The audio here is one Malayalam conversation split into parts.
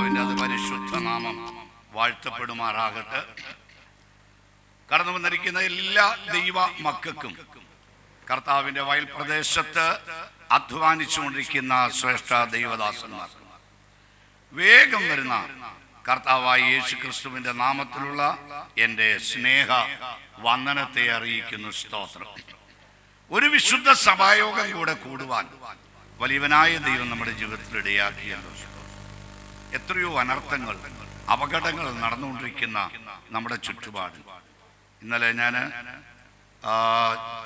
കർത്താവിൻ്റെ അതിപരിശുദ്ധ നാമം വാഴ്ത്തപ്പെടുമാറാകട്ടെ. കടന്നു വന്നിരിക്കുന്ന എല്ലാ ദൈവ മക്കൾക്കും കർത്താവിൻ്റെ വയൽ പ്രദേശത്ത് അധ്വാനിച്ചുകൊണ്ടിരിക്കുന്ന ശ്രേഷ്ഠ ദൈവദാസന്മാർ, വേഗം വരുന്ന കർത്താവായ യേശു ക്രിസ്തുവിൻ്റെ നാമത്തിലുള്ള എൻ്റെ സ്നേഹ വന്ദനത്തെ അറിയിക്കുന്നു. സ്തോത്രം. ഒരു വിശുദ്ധ സഭായോഗം കൂടെ കൂടുവാൻ വലിയവനായ ദൈവം നമ്മുടെ ജീവിതത്തിൽ ഇടയാക്കിയല്ലോ. എത്രയോ അനർത്ഥങ്ങൾ, അപകടങ്ങൾ നടന്നുകൊണ്ടിരിക്കുന്ന നമ്മുടെ ചുറ്റുപാട്. ഇന്നലെ ഞാൻ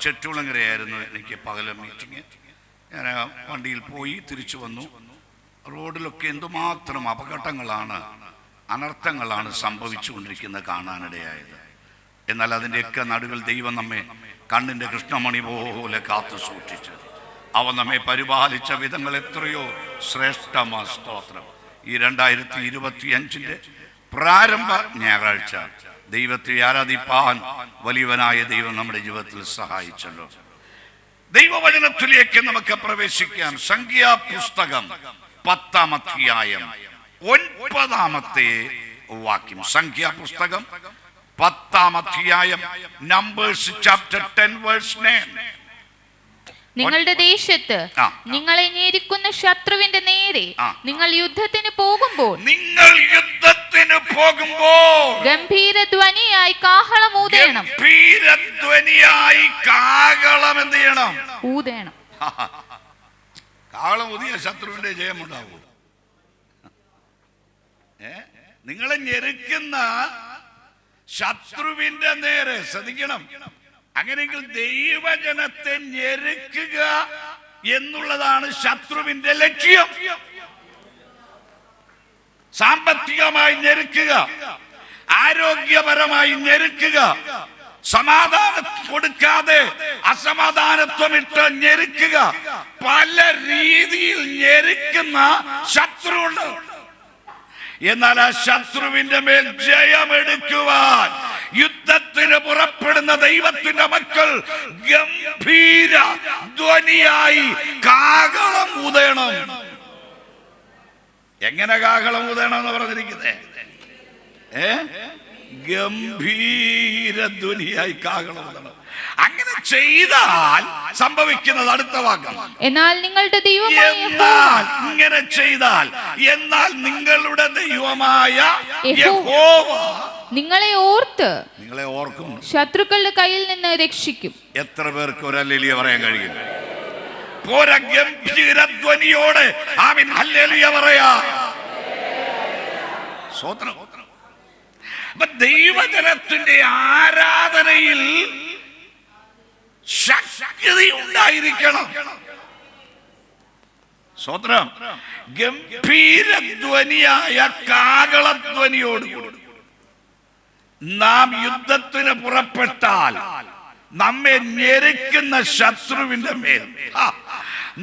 ചെട്ടുളങ്ങരയായിരുന്നു എനിക്ക് പകല മീറ്റിംഗ്. ഞാൻ വണ്ടിയിൽ പോയി തിരിച്ചു വന്നു. റോഡിലൊക്കെ എന്തുമാത്രം അപകടങ്ങളാണ്, അനർത്ഥങ്ങളാണ് സംഭവിച്ചുകൊണ്ടിരിക്കുന്നത് കാണാനിടയായത്. എന്നാൽ അതിൻ്റെയൊക്കെ നടുവിൽ ദൈവം നമ്മെ കണ്ണിൻ്റെ കൃഷ്ണമണി പോലെ കാത്തു സൂക്ഷിച്ചു. അവൻ നമ്മെ പരിപാലിച്ച വിധങ്ങൾ എത്രയോ ശ്രേഷ്ഠമാ. സ്തോത്രം. ഈ 2025 പ്രാരംഭ ഞായറാഴ്ച ദൈവത്തെ ആരാധിപ്പാൻ വലിയവനായ ദൈവം നമ്മുടെ ജീവിതത്തിൽ സഹായിച്ചല്ലോ. ദൈവവചനത്തിലേക്ക് നമുക്ക് പ്രവേശിക്കാം. സംഖ്യാപുസ്തകം 10-ാം അധ്യായം 9-ാമത്തെ വാക്യം. സംഖ്യാപുസ്തകം 10-ാം അധ്യായം, നമ്പേഴ്സ് ചാപ്റ്റർ 10 വേഴ്സ് 9. നിങ്ങളുടെ ദേശത്ത് നിങ്ങളെ ഞെരുക്കുന്ന ശത്രുവിന്റെ നേരെ നിങ്ങൾ യുദ്ധത്തിന് പോകുമ്പോൾ ഗംഭീരധ്വനിയായി കാഹളം ഊതേണം. ഗംഭീരധ്വനിയായി കാഹളം എന്ത് ചെയ്യണം? ഊതേണം. കാഹളം ഊതിയ ശത്രുവിന്റെ ജയമുണ്ടാവൂ. നിങ്ങളെ ഞെരുക്കുന്ന ശത്രുവിന്റെ നേരെ ശ്രദ്ധിക്കണം. അങ്ങനെയെങ്കിൽ ദൈവജനത്തെ ഞെരുക്കുക എന്നുള്ളതാണ് ശത്രുവിന്റെ ലക്ഷ്യം. സാമ്പത്തികമായി ഞെരുക്കുക, ആരോഗ്യപരമായി ഞെരുക്കുക, സമാധാനം കൊടുക്കാതെ അസമാധാനത്വമിട്ട് ഞെരുക്കുക, പല രീതിയിൽ ഞെരുക്കുന്ന ശത്രുണ്ട്. എന്നാൽ ആ ശത്രുവിന്റെ മേൽ ജയമെടുക്കുവാൻ യുദ്ധത്തിന് പുറപ്പെടുന്ന ദൈവത്തിന്റെ മക്കൾ ഗംഭീര ധ്വനിയായി കാഹളം ഊതണം. എങ്ങനെ കാഹളം ഊതണം എന്ന് പറഞ്ഞിരിക്കുന്നേ? ഗംഭീര ധ്വനിയായി കാഹളം ഊതണം. അങ്ങനെ ചെയ്താൽ സംഭവിക്കുന്നത് അടുത്ത വാക്യം. എന്നാൽ നിങ്ങളുടെ ദൈവമായ ഇങ്ങനെ ചെയ്താൽ, എന്നാൽ നിങ്ങളുടെ ദൈവമായ യഹോവ നിങ്ങളെ ഓർക്കും, ശത്രുക്കളുടെ കയ്യിൽ നിന്ന് രക്ഷിക്കും. എത്ര പേർക്ക് ഒരു ഹല്ലേലൂയ പറയാൻ കഴിയും? പോരാ, ഗംഭീരധ്വനിയോടെ ആമേൻ ഹല്ലേലൂയ പറയാ. സ്തോത്രം. ദൈവജനത്തിന്റെ ആരാധനയിൽ ശക്തി ഉണ്ടായിരിക്കണം. സ്തോത്രം. ഗംഭീരധ്വനിയായ കാഹളധ്വനിയോട് നാം യുദ്ധത്തിന് പുറപ്പെട്ടാൽ നമ്മെ ഞെരുക്കുന്ന ശത്രുവിന്റെ മേൽ,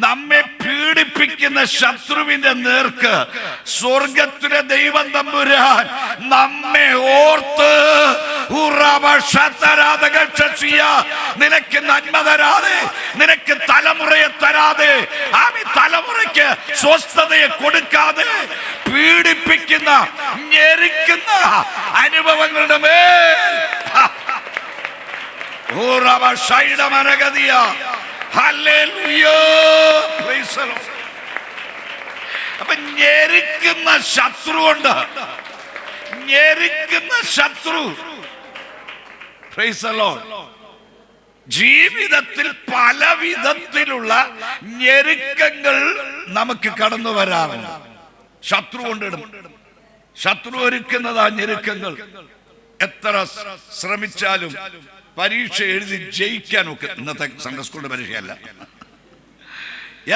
നമ്മെ പീഡിപ്പിക്കുന്ന ശത്രുവിന്റെ നേർക്ക് സ്വർഗത്തിലെ ദൈവം തമ്പുരാൻ നമ്മെ ഓർത്ത് നിനക്ക് നന്മ തരാതെ, നിനക്ക് തലമുറയെ തരാതെ, ആ തലമുറയ്ക്ക് സ്വസ്ഥതയെ കൊടുക്കാതെ പീഡിപ്പിക്കുന്ന ഞെരുക്കുന്ന അനുഭവങ്ങളുടെ മേൽ അപ്പൊ ഞെരുക്കുന്ന ശത്രുവുണ്ട്. ഞെരുക്കുന്ന ശത്രു. ജീവിതത്തിൽ പല വിധത്തിലുള്ള ഞെരുക്കങ്ങൾ നമുക്ക് കടന്നു വരാറുണ്ട്. ശത്രു കൊണ്ടിടും. ശത്രു ഒരുക്കുന്നതാ ഞെരുക്കങ്ങൾ. എത്ര ശ്രമിച്ചാലും പരീക്ഷ എഴുതി ജയിക്കാൻ ഒക്കെ, ഇന്നത്തെ സൺഡേ സ്കൂളിന്റെ പരീക്ഷയല്ല,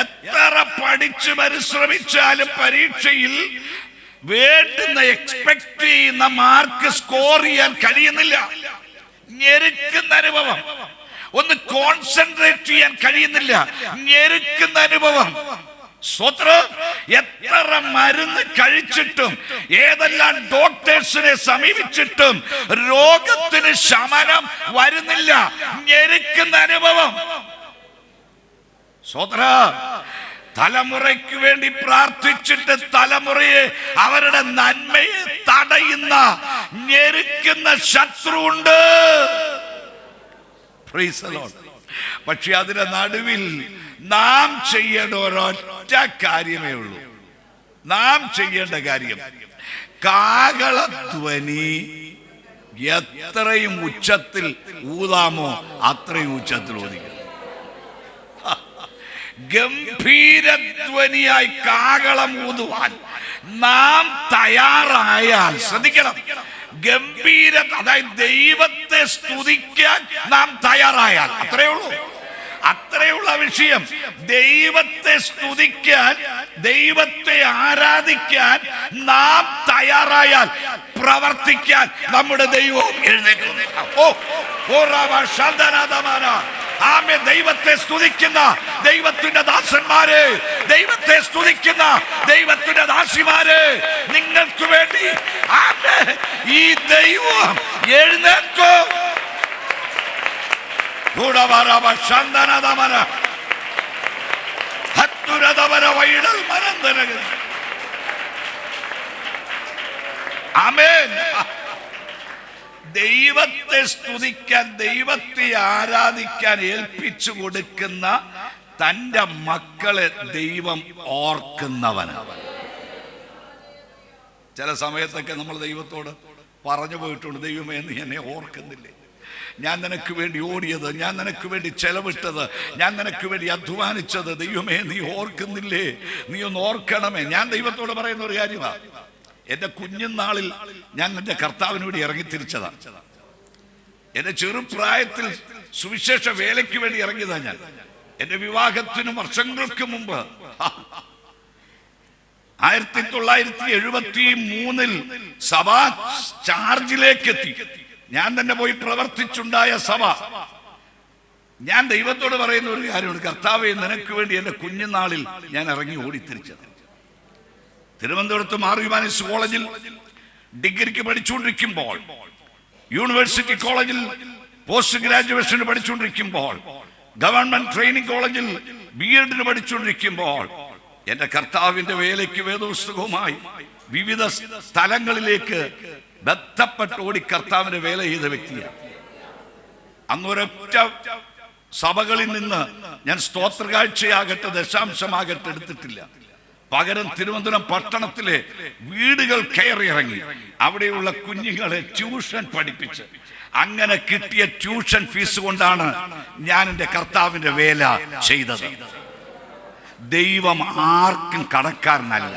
എത്ര പഠിച്ച് പരിശ്രമിച്ചാലും പരീക്ഷയിൽ വേണ്ടുന്ന എക്സ്പെക്ട് ചെയ്യുന്ന മാർക്ക് സ്കോർ ചെയ്യാൻ കഴിയുന്നില്ല. ഞെരുക്കുന്ന അനുഭവം. ഒന്ന് കോൺസെൻട്രേറ്റ് ചെയ്യാൻ കഴിയുന്നില്ല. ഞെരുക്കുന്ന അനുഭവം. സ്വത്രം. എത്ര മരുന്ന് കഴിച്ചിട്ടും ഏതെല്ലാം ഡോക്ടേഴ്സിനെ സമീപിച്ചിട്ടും രോഗത്തിന് ശമനം വരുന്നില്ല. ഞെരുക്കുന്ന അനുഭവം. സ്വത്ര. തലമുറയ്ക്ക് വേണ്ടി പ്രാർത്ഥിച്ചിട്ട് തലമുറയെ അവരുടെ നന്മയെ തടയുന്ന ഞെരുക്കുന്ന ശത്രുവുണ്ട്. പക്ഷെ അതിന്റെ നടുവിൽ നാം ചെയ്യേണ്ട ഒരൊറ്റ കാര്യമേ ഉള്ളൂ. നാം ചെയ്യേണ്ട കാര്യം കാഹളധ്വനി എത്രയും ഉച്ചത്തിൽ ഊതാമോ അത്രയും ഉച്ചത്തിൽ ഊതിക്കണം. ഗംഭീരധ്വനിയായി കാഹളം ഊതുവാൻ നാം തയ്യാറായാൽ, ശ്രദ്ധിക്കണം, ഗംഭീര, അതായത് ദൈവത്തെ സ്തുതിക്കാൻ നാം തയ്യാറായാൽ, അത്രയുള്ള വിഷയം. ദൈവത്തെ സ്തുതിക്കാൻ, ദൈവത്തെ ആരാധിക്കാൻ നാം തയ്യാറായാൽ പ്രവർത്തിക്കാൻ നമ്മുടെ ദൈവം എഴുന്നേൽക്കും. ആമേ. ദൈവത്തെ സ്തുതിക്കുന്ന ദൈവത്തിന്റെ ദാസന്മാരെ, ദൈവത്തെ സ്തുതിക്കുന്ന ദൈവത്തിന്റെ ദാസിമാരെ, നിങ്ങൾക്ക് വേണ്ടി ആമേ ഈ ദൈവം എഴുന്നേൽക്കും. ദൈവത്തെ സ്തുതിക്കാൻ, ദൈവത്തെ ആരാധിക്കാൻ ഏൽപ്പിച്ചു കൊടുക്കുന്ന തന്റെ മക്കളെ ദൈവം ഓർക്കുന്നവന്. ചില സമയത്തൊക്കെ നമ്മൾ ദൈവത്തോട് പറഞ്ഞു പോയിട്ടുണ്ട്, ദൈവമേ നീ എന്നെ ഓർക്കുന്നില്ലേ, ഞാൻ നിനക്ക് വേണ്ടി ഓടിയത്, ഞാൻ നിനക്ക് വേണ്ടി ചെലവിട്ടത്, ഞാൻ നിനക്ക് വേണ്ടി അധ്വാനിച്ചത്, ദൈവമേ നീ ഓർക്കുന്നില്ലേ, നീ ഒന്ന് ഓർക്കണമേ. ഞാൻ ദൈവത്തോട് പറയുന്ന ഒരു കാര്യമാണ്, എന്റെ കുഞ്ഞുനാളിൽ ഞാൻ എന്റെ കർത്താവിന് വേണ്ടി ഇറങ്ങിത്തിരിച്ചതാണ്. എന്റെ ചെറുപ്രായത്തിൽ സുവിശേഷ വേലയ്ക്ക് വേണ്ടി ഇറങ്ങിയതാണ് ഞാൻ. എന്റെ വിവാഹത്തിന് വർഷങ്ങൾക്ക് മുമ്പ് 1973 സഭാ ചാർജിലേക്ക് എത്തി. ഞാൻ തന്നെ പോയി പ്രവർത്തിച്ചുണ്ടായ സഭ. ഞാൻ ദൈവത്തോട് പറയുന്ന ഒരു കാര്യമുണ്ട്, കർത്താവേ നിനക്ക് വേണ്ടി എന്റെ കുഞ്ഞുനാളിൽ ഞാൻ ഇറങ്ങി ഓടിത്തിരിച്ചത്. തിരുവനന്തപുരത്ത് മാർ ഹ്യൂമാനിറ്റീസ് കോളേജിൽ ഡിഗ്രിക്ക് പഠിച്ചുകൊണ്ടിരിക്കുമ്പോൾ, യൂണിവേഴ്സിറ്റി കോളേജിൽ പോസ്റ്റ് ഗ്രാജുവേഷന് പഠിച്ചുകൊണ്ടിരിക്കുമ്പോൾ, ഗവൺമെന്റ് ട്രെയിനിങ് കോളേജിൽ ബിഎഡിന് പഠിച്ചുകൊണ്ടിരിക്കുമ്പോൾ, എന്റെ കർത്താവിന്റെ വേലയ്ക്ക് വേദപുസ്തകവുമായി വിവിധ സ്ഥലങ്ങളിലേക്ക് ബന്ധപ്പെട്ട് ഓടി കർത്താവിന്റെ വേല ചെയ്ത വ്യക്തിയാണ്. അന്നൊരൊറ്റ സഭകളിൽ നിന്ന് ഞാൻ സ്തോത്രകാഴ്ചയാകട്ടെ ദശാംശമാകട്ടെ എടുത്തിട്ടില്ല. പകരം തിരുവനന്തപുരം പട്ടണത്തിലെ വീടുകൾ കയറി ഇറങ്ങി അവിടെയുള്ള കുഞ്ഞുങ്ങളെ ട്യൂഷൻ പഠിപ്പിച്ച്, അങ്ങനെ കിട്ടിയ ട്യൂഷൻ ഫീസ് കൊണ്ടാണ് ഞാൻ എൻ്റെ കർത്താവിന്റെ വേല ചെയ്തത്. ദൈവം ആർക്കും കടക്കാരനല്ല.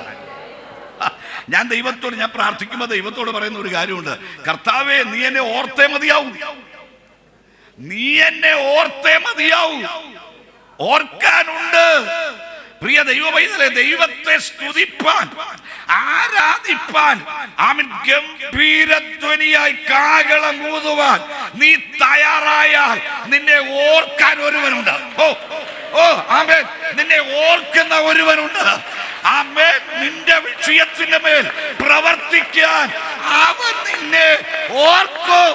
ഞാൻ പ്രാർത്ഥിക്കുമ്പോൾ ദൈവത്തോട് പറയുന്ന ഒരു കാര്യമുണ്ട്, കർത്താവേ നീ എന്നെ ഓർത്തേ മതിയാവൂ, നീ എന്നെ ഓർത്തേ മതിയാവൂ. ഓർക്കാനുണ്ട്. പ്രിയ ദൈവമൈതലേ, ദൈവത്തെ സ്തുതിപ്പാൻ, ആരാധിപ്പാൻ, ആമേൻ, ഗംഭീരധ്വനിയായി കാഹളം ഊതുവാൻ നീ തയ്യാറായാൽ നിന്നെ ഓർക്കാൻ ഒരുവനുണ്ട്. ആമേൻ, നിന്നെ ഓർക്കുന്ന ഒരുവനുണ്ട്. ആമേൻ, നിന്റെ വിഷയത്തിന്റെ മേൽ പ്രവർത്തിക്കാൻ അവൻ നിന്നെ ഓർക്കും.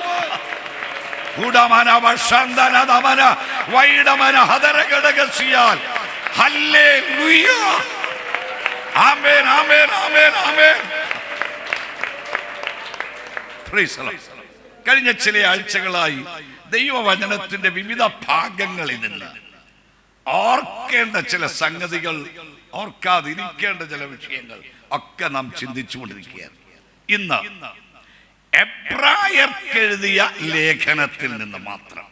Hallelujah. Amen, amen, amen, amen. Praise the Lord. കഴിഞ്ഞ ചില ആഴ്ചകളായി ദൈവവചനത്തിന്റെ വിവിധ ഭാഗങ്ങളിൽ നിന്ന് ഓർക്കേണ്ട ചില സംഗതികൾ, ഓർക്കാതിരിക്കേണ്ട ചില വിഷയങ്ങൾ ഒക്കെ നാം ചിന്തിച്ചുകൊണ്ടിരിക്കുകയാണ്. ഇന്ന് എബ്രായർക്കെഴുതിയ ലേഖനത്തിൽ നിന്ന് മാത്രം,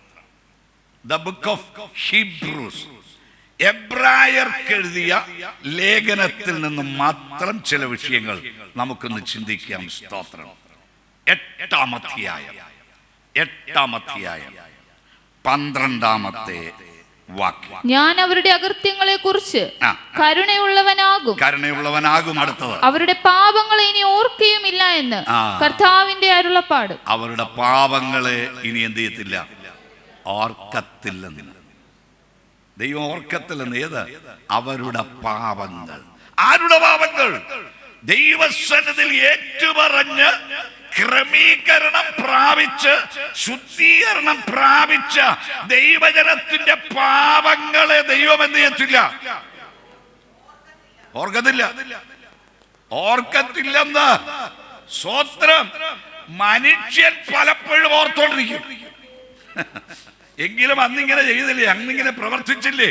ദ ബുക്ക് ഓഫ് ഹീബ്രൂസ്, എബ്രായർക്കെഴുതിയ ലേഖനത്തിൽ നിന്ന് മാത്രം ചില വിഷയങ്ങൾ നമുക്കൊന്ന് ചിന്തിക്കാം. സ്തോത്രം. 8-ാം അധ്യായം 12-ാമത്തെ വാക്യം. ഞാൻ അവരുടെ അകൃത്യങ്ങളെ കുറിച്ച് കരുണയുള്ളവനാകും. അടുത്തത്, അവരുടെ പാപങ്ങളെ ഇനി ഓർക്കുകയുമില്ല എന്ന് കർത്താവിന്റെ അരുളപ്പാട്. അവരുടെ പാപങ്ങളെ ഇനി എന്ത് ചെയ്യത്തില്ല? ഓർക്കത്തില്ലെന്ന്. ദൈവം ഓർക്കത്തില്ലെന്ന്. ഏത്? അവരുടെ പാപങ്ങൾ. ആരുടെ പാപങ്ങൾ? ദൈവസന്നിധിയിൽ ഏറ്റുപറഞ്ഞ് ക്രമീകരണം പ്രാപിച്ച് ശുദ്ധീകരണം പ്രാപിച്ച ദൈവജനത്തിന്റെ പാപങ്ങളെ ദൈവം എന്ത് ചെയ്യത്തില്ല? ഓർക്കത്തില്ലെന്ന് സ്വത്രം മനുഷ്യൻ പലപ്പോഴും ഓർത്തോണ്ടിരിക്കും. എങ്കിലും അന്നിങ്ങനെ ചെയ്തില്ലേ, അന്നിങ്ങനെ പ്രവർത്തിച്ചില്ലേ,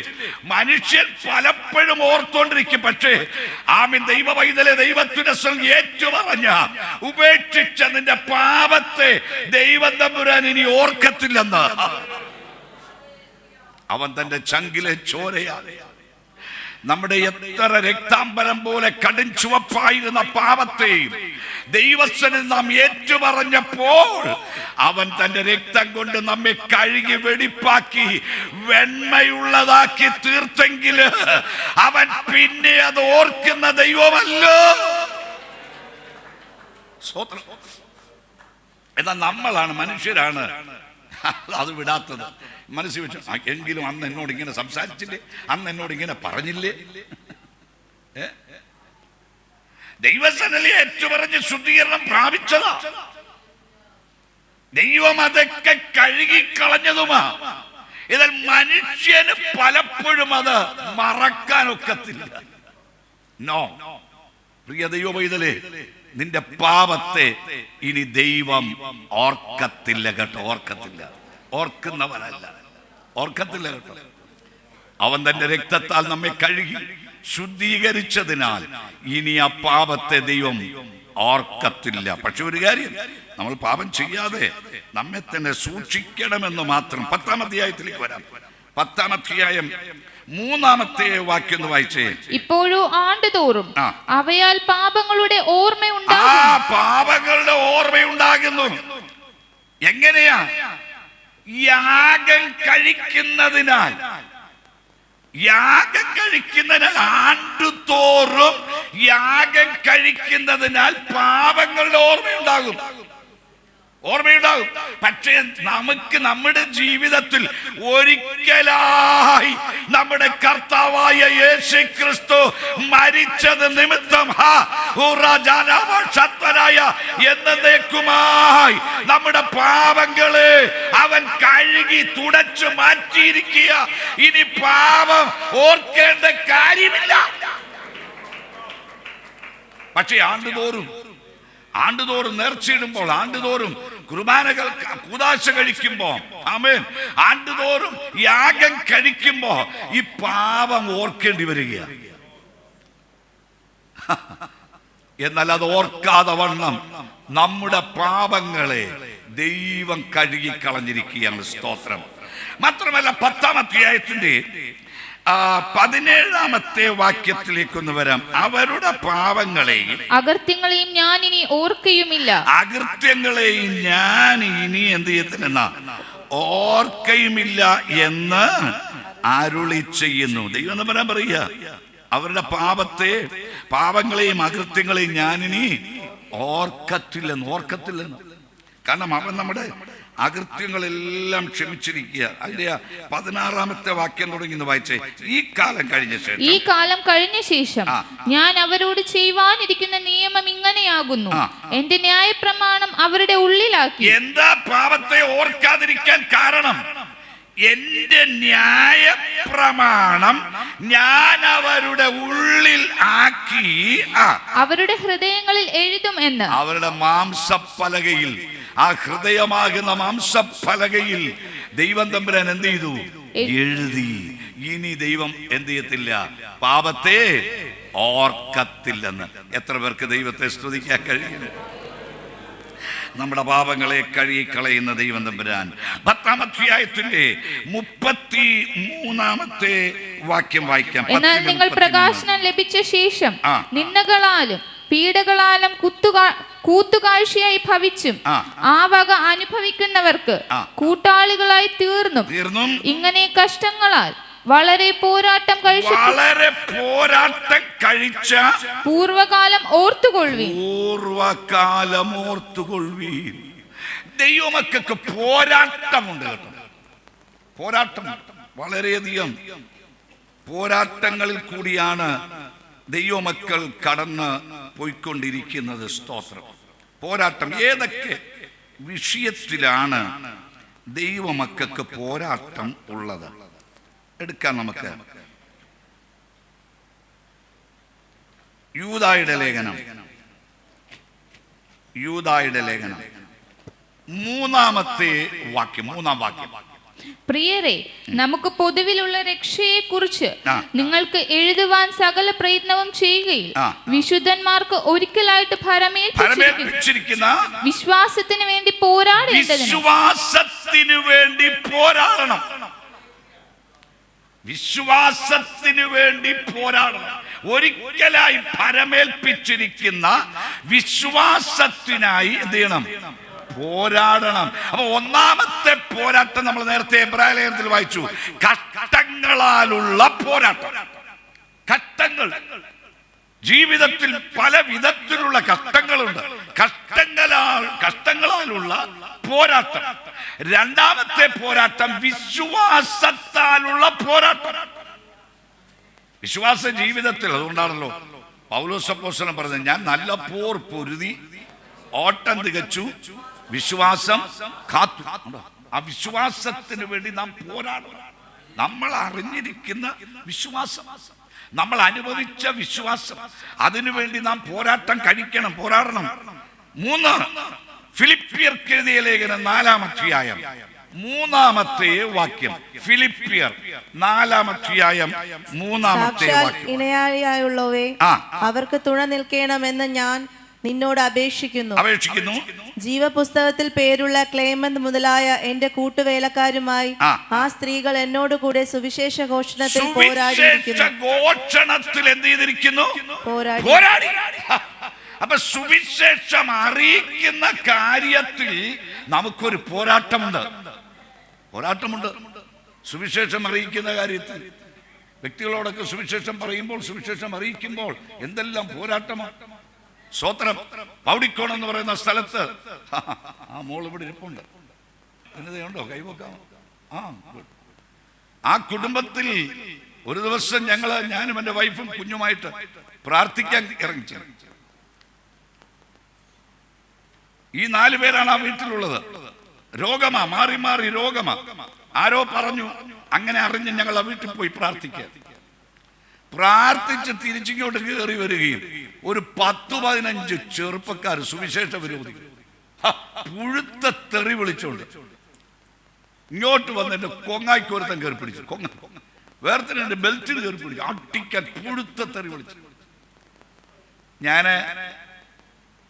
മനുഷ്യൻ പലപ്പോഴും ഓർത്തോണ്ടിരിക്കും. പക്ഷേ ആമീൻ, ദൈവ പൈതലെ, ദൈവത്തിന്റെ ഏറ്റുപറഞ്ഞ ഉപേക്ഷിച്ച നിന്റെ പാപത്തെ ദൈവം തമ്പുരാൻ ഇനി ഓർക്കത്തില്ലെന്ന്. അവൻ തന്റെ ചങ്കിലെ ചോരയാണ് നമ്മുടെ എത്ര രക്താംബരം പോലെ കടും ചുവപ്പായിരുന്ന പാപത്തെയും ദൈവസ്ഥനിൽ നാം ഏറ്റുപറഞ്ഞപ്പോൾ അവൻ തന്റെ രക്തം കൊണ്ട് നമ്മെ കഴുകി വെടിപ്പാക്കി വെണ്മയുള്ളതാക്കി തീർത്തെങ്കിൽ അവൻ പിന്നെ അത് ഓർക്കുന്ന ദൈവമല്ലോ. എന്നാൽ നമ്മളാണ്, മനുഷ്യരാണ് അത് വിടാത്തത്. മനസ്സിൽ വെച്ചു, എങ്കിലും അന്ന് എന്നോട് ഇങ്ങനെ സംസാരിച്ചില്ലേ, അന്ന് എന്നോട് ഇങ്ങനെ പറഞ്ഞില്ലേ. ദൈവസന്നിധിയിൽ ഏറ്റുപറഞ്ഞ് ശുദ്ധീകരണം പ്രാപിച്ചതാ. ദൈവം അതൊക്കെ കഴുകിക്കളഞ്ഞതുമാ. എന്നാൽ മനുഷ്യന് പലപ്പോഴും അത് മറക്കാനൊക്കത്തില്ല. നോ, പ്രിയ ദൈവ പൈതലേ, നിന്റെ പാപത്തെ ഇനി ദൈവം ഓർക്കത്തില്ല കേട്ടോ. ഓർക്കുന്നവനല്ല, ഓർക്കത്തില്ല കേട്ടോ. അവൻ തന്റെ രക്തത്താൽ നമ്മെ കഴുകി ശുദ്ധീകരിച്ചതിനാൽ ഇനി ആ പാപത്തെ ദൈവം ഓർക്കത്തില്ല. പക്ഷെ ഒരു കാര്യം, നമ്മൾ പാപം ചെയ്യാതെ നമ്മെ തന്നെ സൂക്ഷിക്കണമെന്ന് മാത്രം. 10-ാം അധ്യായത്തിലേക്ക് വരാം. 10-ാം അധ്യായം 3-ാമത്തെ വാക്യം ഒന്ന് വായിച്ചേ. ഇപ്പോഴും ആണ്ടുതോറും അവയാൽ പാപങ്ങളുടെ പാപങ്ങളുടെ ഓർമ്മയുണ്ടാകുന്നു. എങ്ങനെയാ? യാഗം കഴിക്കുന്നതിനാൽ ആണ്ടുതോറും യാഗം കഴിക്കുന്നതിനാൽ പാപങ്ങളുടെ ഓർമ്മയുണ്ടാകും. പക്ഷേ നമുക്ക് നമ്മുടെ ജീവിതത്തിൽ ഒരിക്കലായി നമ്മുടെ കർത്താവായ യേശു ക്രിസ്തു മരിച്ചത് നിമിത്തം എന്നേക്കുമായി നമ്മുടെ പാപങ്ങളെ അവൻ കഴുകി തുടച്ചു മാറ്റിയിരിക്കുക. ഇനി പാപം ഓർക്കേണ്ട കാര്യമില്ല. പക്ഷേ ആണ്ടുതോറും നേർച്ചയിടുമ്പോൾ, ആണ്ടുതോറും കുർബാനകൾ കൂദാശ കഴിക്കുമ്പോ, ആമേൻ, ആണ്ടുതോറും യാഗം കഴിക്കുമ്പോ ഈ പാപം ഓർക്കേണ്ടി വരികയാണ്. എന്നാൽ അത് ഓർക്കാതെ വണ്ണം നമ്മുടെ പാപങ്ങളെ ദൈവം കഴുകിക്കളഞ്ഞിരിക്കുകയാണ്. സ്തോത്രം. മാത്രമല്ല 10-ാം അധ്യായത്തിന്റെ 17-ാമത്തെ വാക്യത്തിലേക്കൊന്ന് വരാം. അവരുടെ പാപങ്ങളെയും അകൃത്യങ്ങളെയും ഞാൻ ഇനി ഓർക്കയുമില്ല. അകൃത്യങ്ങളെയും ഞാൻ ഇനി എന്ത് ചെയ്യത്തില്ലെന്ന ഓർക്കയുമില്ല എന്ന് അരുളി ചെയ്യുന്നു. ദൈവം എന്ന് പറയാൻ പറയുക, അവരുടെ പാപങ്ങളെയും അകൃത്യങ്ങളെയും ഞാനിനി ഓർക്കത്തില്ലെന്ന്. കാരണം അവൻ നമ്മുടെ അകൃത്യങ്ങളെല്ലാം ക്ഷമിച്ചിരിക്കുക. അതിന്റെ 16-ാമത്തെ വാക്യം തുടങ്ങി വായിച്ചേ. ഈ കാലം കഴിഞ്ഞ ശേഷം ഞാൻ അവരോട് ചെയ്യുവാനിരിക്കുന്ന നിയമം ഇങ്ങനെയാകുന്നു, എന്റെ ന്യായപ്രമാണം അവരുടെ ഉള്ളിലാക്കി. എന്താ പാപത്തെ ഓർക്കാതിരിക്കാൻ കാരണം? എന്റെ ന്യായപ്രമാണം ഞാൻ അവരുടെ ഉള്ളിൽ ആക്കി അവരുടെ ഹൃദയങ്ങളിൽ എഴുതും എന്ന്. അവരുടെ മാംസപ്പലകയിൽ, ആ ഹൃദയമാകുന്ന മാംസപ്പലകയിൽ ദൈവം തമ്പുരാൻ എന്ത് ചെയ്തു? എഴുതി. ഇനി ദൈവം എന്ത് ചെയ്യത്തില്ല? പാപത്തെ ഓർക്കത്തില്ലെന്ന്. എത്ര പേർക്ക് ദൈവത്തെ സ്തുതിക്കാൻ കഴിയും? നമ്മുടെ പാപങ്ങളെ കഴുകിക്കളയുന്ന ദൈവം തമ്പുരാൻ. 10-ാം അധ്യായത്തിന്റെ 33-ാമത്തെ വാക്യം വായിക്കാം. എന്നാൽ നിങ്ങൾ പ്രകാശനം ലഭിച്ച ശേഷം നിന്ദകളാലും പീഡകളാലും കൂത്തുകാഴ്ചയായി ഭവിച്ചും ആ വക അനുഭവിക്കുന്നവർക്ക് കൂട്ടാളികളായി തീർന്നും ഇങ്ങനെ കഷ്ടങ്ങളാൽ വളരെ പോരാട്ടം കഴിച്ച പൂർവകാലം ഓർത്തുകൊള്ളുവീൻ. ദൈവമക്കൾക്ക് പോരാട്ടമുണ്ട് കേട്ടോ. പോരാട്ടം, വളരെയധികം പോരാട്ടങ്ങളിൽ കൂടിയാണ് ദൈവമക്കൾ കടന്ന് പോയിക്കൊണ്ടിരിക്കുന്നത്. സ്തോത്രം. പോരാട്ടം. ഏതൊക്കെ വിഷയത്തിലാണ് ദൈവമക്കൾക്ക് പോരാട്ടം ഉള്ളത്? എടുക്കാം നമുക്ക്. യൂദായുടെ ലേഖനം മൂന്നാം വാക്യം. പ്രിയരെ, നമുക്ക് പൊതുവിലുള്ള രക്ഷയെ കുറിച്ച് നിങ്ങൾക്ക് എഴുതുവാൻ സകല പ്രയത്നവും ചെയ്യുകയിൽ വിശുദ്ധന്മാർക്ക് ഒരിക്കലായിട്ട് ഭരമേൽപ്പിച്ചിരിക്കുന്ന വിശ്വാസത്തിന് വേണ്ടി പോരാടേണ്ടതിന് വിശ്വാസത്തിന് വേണ്ടി പോരാടണം. ഒരിക്കലായി ഭരമേൽപ്പിച്ചിരിക്കുന്ന വിശ്വാസത്തിനായി എന്ത് ചെയ്യണം? പോരാടണം. അപ്പൊ ഒന്നാമത്തെ പോരാട്ടം നമ്മൾ നേരത്തെ എബ്രായ ലേഖനത്തിൽ വായിച്ചു. കഷ്ടങ്ങളാലുള്ള പോരാട്ടം. കഷ്ടങ്ങൾ ജീവിതത്തിൽ പല വിധത്തിലുള്ള കഷ്ടങ്ങളുണ്ട്. കഷ്ടങ്ങളാലുള്ള പോരാട്ടം. രണ്ടാമത്തെ പോരാട്ടം വിശ്വാസത്താലുള്ള പോരാട്ടം. വിശ്വാസ ജീവിതത്തിൽ, അതുകൊണ്ടാണല്ലോ പൗലോസ് അപ്പോസ്തലൻ പറഞ്ഞത്, ഞാൻ നല്ല പോർ പൊരുതി ഓട്ടം തികച്ചു, വിശ്വാസം കാത്തു. ആ വിശ്വാസത്തിന് വേണ്ടി നാം പോരാടണം. നമ്മൾ അറിഞ്ഞിരിക്കുന്ന വിശ്വാസം, നമ്മൾ അനുഭവിച്ച വിശ്വാസം, അതിനുവേണ്ടി നാം പോരാട്ടം കഴിക്കണം, പോരാടണം. 3 ഫിലിപ്പിയർക്ക് എഴുതിയ ലേഖനം 4-ാം അധ്യായം 3-ാമത്തെ വാക്യം. ഫിലിപ്പിയർ 4-ാം അധ്യായം 3-ാമത്തെ വാക്യം. ഇണയാളിയായുള്ളവേ, അവർക്ക് തുണ നിൽക്കണമെന്ന് ഞാൻ നിന്നോട് അപേക്ഷിക്കുന്നു. ജീവപുസ്തകത്തിൽ പേരുള്ള ക്ലേമന്ത് മുതലായ എന്റെ കൂട്ടുവേലക്കാരുമായി ആ സ്ത്രീകൾ എന്നോട് കൂടെ സുവിശേഷ ഘോഷണത്തിൽ പോരാടി. അപ്പൊ സുവിശേഷം അറിയിക്കുന്ന കാര്യത്തിൽ നമുക്കൊരു പോരാട്ടമുണ്ട്. സുവിശേഷം അറിയിക്കുന്ന കാര്യത്തിൽ വ്യക്തികളോടൊക്കെ സുവിശേഷം പറയുമ്പോൾ, സുവിശേഷം അറിയിക്കുമ്പോൾ എന്തെല്ലാം പോരാട്ടമാണ്. സ്വോത്രം. പൗടിക്കോൺ എന്ന് പറയുന്ന സ്ഥലത്ത് ആ മോൾ ഇവിടെ ഇരിപ്പുണ്ട്. ഉണ്ടോ? കൈവക്കാമോ? ആ കുടുംബത്തിൽ ഒരു ദിവസം ഞാനും എൻ്റെ വൈഫും കുഞ്ഞുമായിട്ട് പ്രാർത്ഥിക്കാൻ ഇറങ്ങിച്ചു. ഈ 4 പേരാണ് ആ വീട്ടിലുള്ളത്. രോഗമാ, മാറി മാറി രോഗമാ. ആരോ പറഞ്ഞു, അങ്ങനെ അറിഞ്ഞ് ഞങ്ങൾ ആ വീട്ടിൽ പോയി പ്രാർത്ഥിച്ച് തിരിച്ചിങ്ങോട്ട് കയറി വരികയും ഒരു 10-15 ചെറുപ്പക്കാർ, സുവിശേഷ വിരോധി, പുഴുത്ത തെറി വിളിച്ചോണ്ട് ഇങ്ങോട്ട് വന്ന് എന്റെ കൊങ്ങായിക്കോരത്തം കയറി പിടിച്ചു. വേർത്തിന് എന്റെ ബെൽറ്റിൽ കയറി പിടിച്ചു. അട്ടിക്കാൻ പുഴുത്ത തെറി വിളിച്ചു. ഞാന്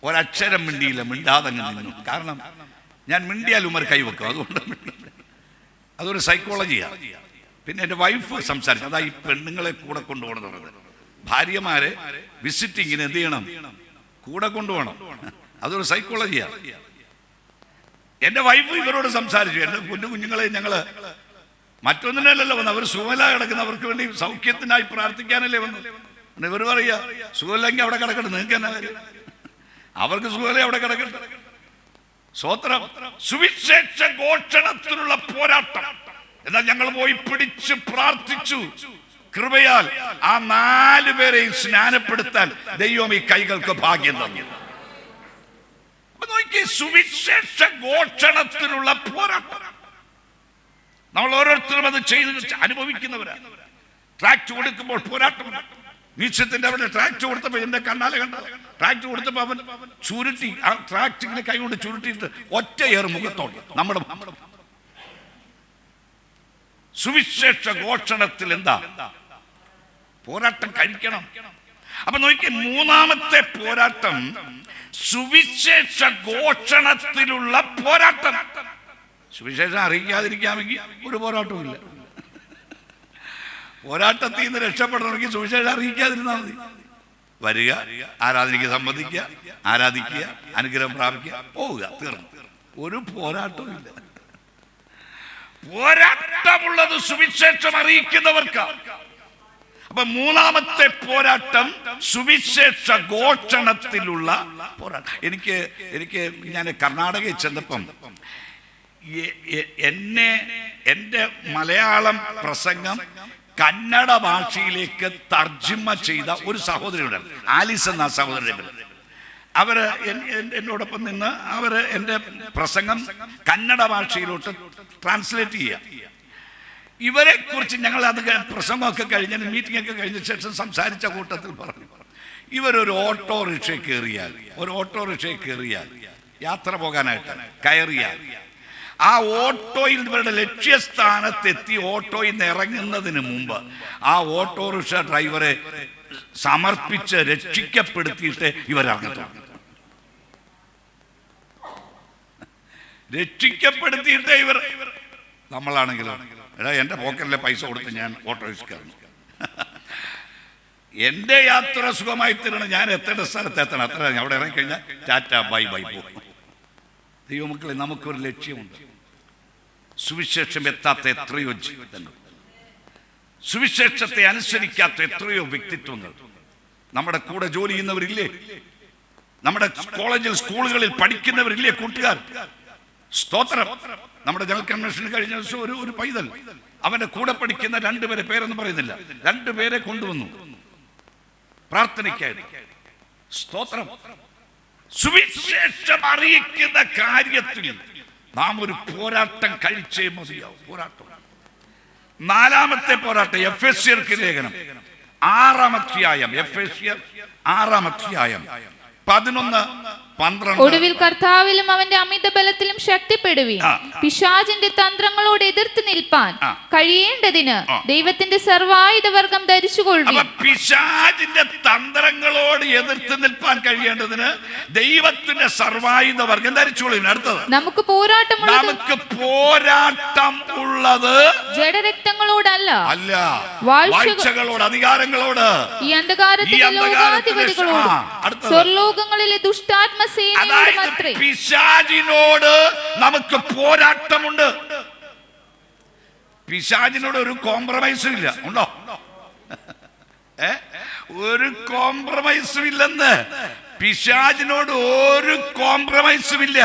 ഒരക്ഷരം മിണ്ടിയില്ല, മിണ്ടാതെ നിന്നു. കാരണം ഞാൻ മിണ്ടിയാൽ ഉമ്മർ കൈവെക്കും, അതുകൊണ്ട് അതൊരു സൈക്കോളജിയാണ്. പിന്നെ എൻ്റെ വൈഫ് സംസാരിച്ചു, അതാ ഈ പെണ്ണുങ്ങളെ കൂടെ കൊണ്ടുപോകണം തുടങ്ങുന്നത്. ഭാര്യമാരെ വിസിറ്റിങ്ങിന് എന്ത് ചെയ്യണം? കൂടെ കൊണ്ടുപോകണം. അതൊരു സൈക്കോളജിയാണ്. എൻ്റെ വൈഫ് ഇവരോട് സംസാരിച്ചു. എൻ്റെ കുഞ്ഞുങ്ങളെ ഞങ്ങള് മറ്റൊന്നിനല്ലല്ലോ വന്ന്, അവർ സുഖമില്ല കിടക്കുന്നവർക്ക് വേണ്ടി സൗഖ്യത്തിനായി പ്രാർത്ഥിക്കാനല്ലേ വന്നു. ഇവർ പറയാ, സുഖമില്ലെങ്കിൽ അവിടെ കിടക്കട്ടെ, നിങ്ങൾക്ക് എന്നാ കാര്യം? അവർക്ക് സുഖമില്ല, അവിടെ കിടക്കട്ടെ. സ്വോത്രം. സുവിശേഷ ഘോഷണത്തിനുള്ള പോരാട്ടം. എന്നാൽ ഞങ്ങൾ പോയി പിടിച്ച് പ്രാർത്ഥിച്ചു. കൃപയാൽ ആ 4 പേരെയും സ്നാനപ്പെടുത്താൻ ദൈവം ഈ കൈകൾക്ക് ഭാഗ്യം തന്നു. സുവിശേഷ ഘോഷണത്തിനുള്ള പോരാട്ടം നമ്മൾ ഓരോരുത്തരും അത് ചെയ്ത് അനുഭവിക്കുന്നവരാണ്. ട്രാക്ട് കൊടുക്കുമ്പോൾ പോരാട്ടം. മീശത്തിന്റെ അവിടെ ട്രാക്ട് കൊടുത്തപ്പോ എന്റെ കണ്ണാലെ കണ്ട ട്രാക്ട് കൊടുത്തപ്പോ അവൻ ചുരുട്ടി, ആ ട്രാക്ടിങ്ങിനെ കൈകൊണ്ട് ചുരുട്ടിയിട്ട് ഒറ്റയേറ് മുഖത്തോടെ നമ്മുടെ സുവിശേഷ ഘോഷണത്തിൽ എന്താ പോരാട്ടം കഴിക്കണം. അപ്പൊ നോക്കി, 3-ാമത്തെ പോരാട്ടം സുവിശേഷ ഘോഷണത്തിലുള്ള പോരാട്ടം. സുവിശേഷം അറിയിക്കാതിരിക്കാമെങ്കിൽ ഒരു പോരാട്ടവും ഇല്ല. പോരാട്ടത്തിൽ നിന്ന് രക്ഷപ്പെടണമെങ്കിൽ സുവിശേഷം അറിയിക്കാതിരുന്നാൽ മതി. വരിക, ആരാധനയ്ക്ക് സംബന്ധിക്കുക, ആരാധിക്കുക, അനുഗ്രഹം പ്രാപിക്കുക, പോവുക, തീർന്നു. ഒരു പോരാട്ടവും ഇല്ല. പോരാട്ടമുള്ളത് സുവിശേഷം അറിയിക്കുന്നവർക്ക്. അപ്പൊ 3-ാമത്തെ പോരാട്ടം സുവിശേഷ ഘോഷണത്തിലുള്ള പോരാട്ടം. എനിക്ക് ഞാൻ കർണാടകയിൽ ചെന്നപ്പം എൻ്റെ മലയാളം പ്രസംഗം കന്നഡ ഭാഷയിലേക്ക് തർജ്ജിമ ചെയ്ത ഒരു സഹോദരിയുണ്ട്, ആലിസ് എന്ന സഹോദരൻ. അവര് എന്നോടൊപ്പം നിന്ന് അവര് എൻ്റെ പ്രസംഗം കന്നഡ ഭാഷയിലോട്ട് ട്രാൻസ്ലേറ്റ് ചെയ്യുക. ഇവരെ കുറിച്ച് ഞങ്ങൾ അത് പ്രസംഗമൊക്കെ കഴിഞ്ഞ് മീറ്റിംഗ് ഒക്കെ കഴിഞ്ഞ ശേഷം സംസാരിച്ച കൂട്ടത്തിൽ പറഞ്ഞു, ഇവരൊരു ഓട്ടോറിക്ഷയിൽ കയറിയാൽ യാത്ര പോകാനായിട്ട് കയറിയാൽ ആ ഓട്ടോയിൽ ഇവരുടെ ലക്ഷ്യസ്ഥാനത്തെത്തി ഓട്ടോയിൽ നിന്ന് ഇറങ്ങുന്നതിന് മുമ്പ് ആ ഓട്ടോറിക്ഷ ഡ്രൈവറെ സമർപ്പിച്ച് രക്ഷിക്കപ്പെടുത്തിയിട്ട് ഇവരിറങ്ങത്തുള്ളൂ. രക്ഷിക്കപ്പെടുത്തിയിട്ട് ഇവർ. നമ്മളാണെങ്കിലോ, എടാ എൻ്റെ പോക്കറ്റിലെ പൈസ കൊടുത്ത് ഞാൻ ഓട്ടോറിക്ഷ എൻ്റെ യാത്ര സുഖമായി തരണം, ഞാൻ എത്തേണ്ട സ്ഥലത്ത് എത്തണം, അത്ര അവിടെ ഇറങ്ങിക്കഴിഞ്ഞാൽ ടാറ്റ ബൈ ബൈ പോകും. ദൈവമക്കളെ, നമുക്കൊരു ലക്ഷ്യമുണ്ട്. സുവിശേഷം എത്താത്ത എത്രയോ ജീവിതങ്ങൾ, സുവിശേഷത്തെ അനുസരിക്കാത്ത എത്രയോ വ്യക്തിത്വങ്ങൾ. നമ്മുടെ കൂടെ ജോലി ചെയ്യുന്നവരില്ലേ, നമ്മുടെ കോളേജിൽ സ്കൂളുകളിൽ പഠിക്കുന്നവരില്ലേ, കൂട്ടുകാർ. സ്തോത്രം. നമ്മുടെ ജനറൽ കൺവെൻഷൻ കഴിഞ്ഞ ദിവസം ഒരു പൈതൽ, അവന്റെ കൂടെ പഠിക്കുന്ന രണ്ടുപേരെ, പേരൊന്നും പറയുന്നില്ല, രണ്ടുപേരെ കൊണ്ടുവന്നു പ്രാർത്ഥനയ്ക്കായി. സ്തോത്രം. സുവിശേഷം അറിയിക്കുന്ന കാര്യത്തിൽ നാം ഒരു പോരാട്ടം കഴിച്ചേ മതിയാവും. പോരാട്ടം. നാലാമത്തെ പോരാട്ടം എഫെസ്യർക്ക് ലേഖനം 6-ാം അധ്യായം, എഫെസ്യർ 6-ാം അധ്യായം 11-12. ഒടുവിൽ കർത്താവിലും അവന്റെ അമിത ബലത്തിലും ശക്തിപ്പെടുവീൻ. പിശാചിന്റെ തന്ത്രങ്ങളോട് എതിർത്ത് നിൽപ്പാൻ കഴിയേണ്ടതിന് ദൈവത്തിന്റെ സർവായുധവർഗം ധരിച്ചുകൊള്ളുവീൻ. പിശാചിന്റെ തന്ത്രങ്ങളോട് എതിർത്ത് നിൽപ്പാൻ കഴിയേണ്ടതിന് ദൈവത്തിന്റെ സർവായുധവർഗം ധരിച്ചുകൊള്ളുവീൻ. അടുത്തത്, നമുക്ക് പോരാട്ടമുള്ളത് ജഡരക്തങ്ങളോടല്ല, വാഴ്ചകളോട്, അധികാരങ്ങളോട്, ഈ അന്ധകാരത്തിന്റെ ലോകാധിപതികളോട്, സ്വർലോകങ്ങളിലെ ദുഷ്ടാത്മസേനയോട് മാത്രമേ. പിശാചിനോട് നമുക്ക് പോരാട്ടമുണ്ട്. പിശാചിനോട് ഒരു കോംപ്രമൈസും ഇല്ല. ഉണ്ടോ? ഒരു കോംപ്രമൈസും ഇല്ലെന്ന്. പിശാചിനോട് ഒരു കോംപ്രമൈസും ഇല്ല.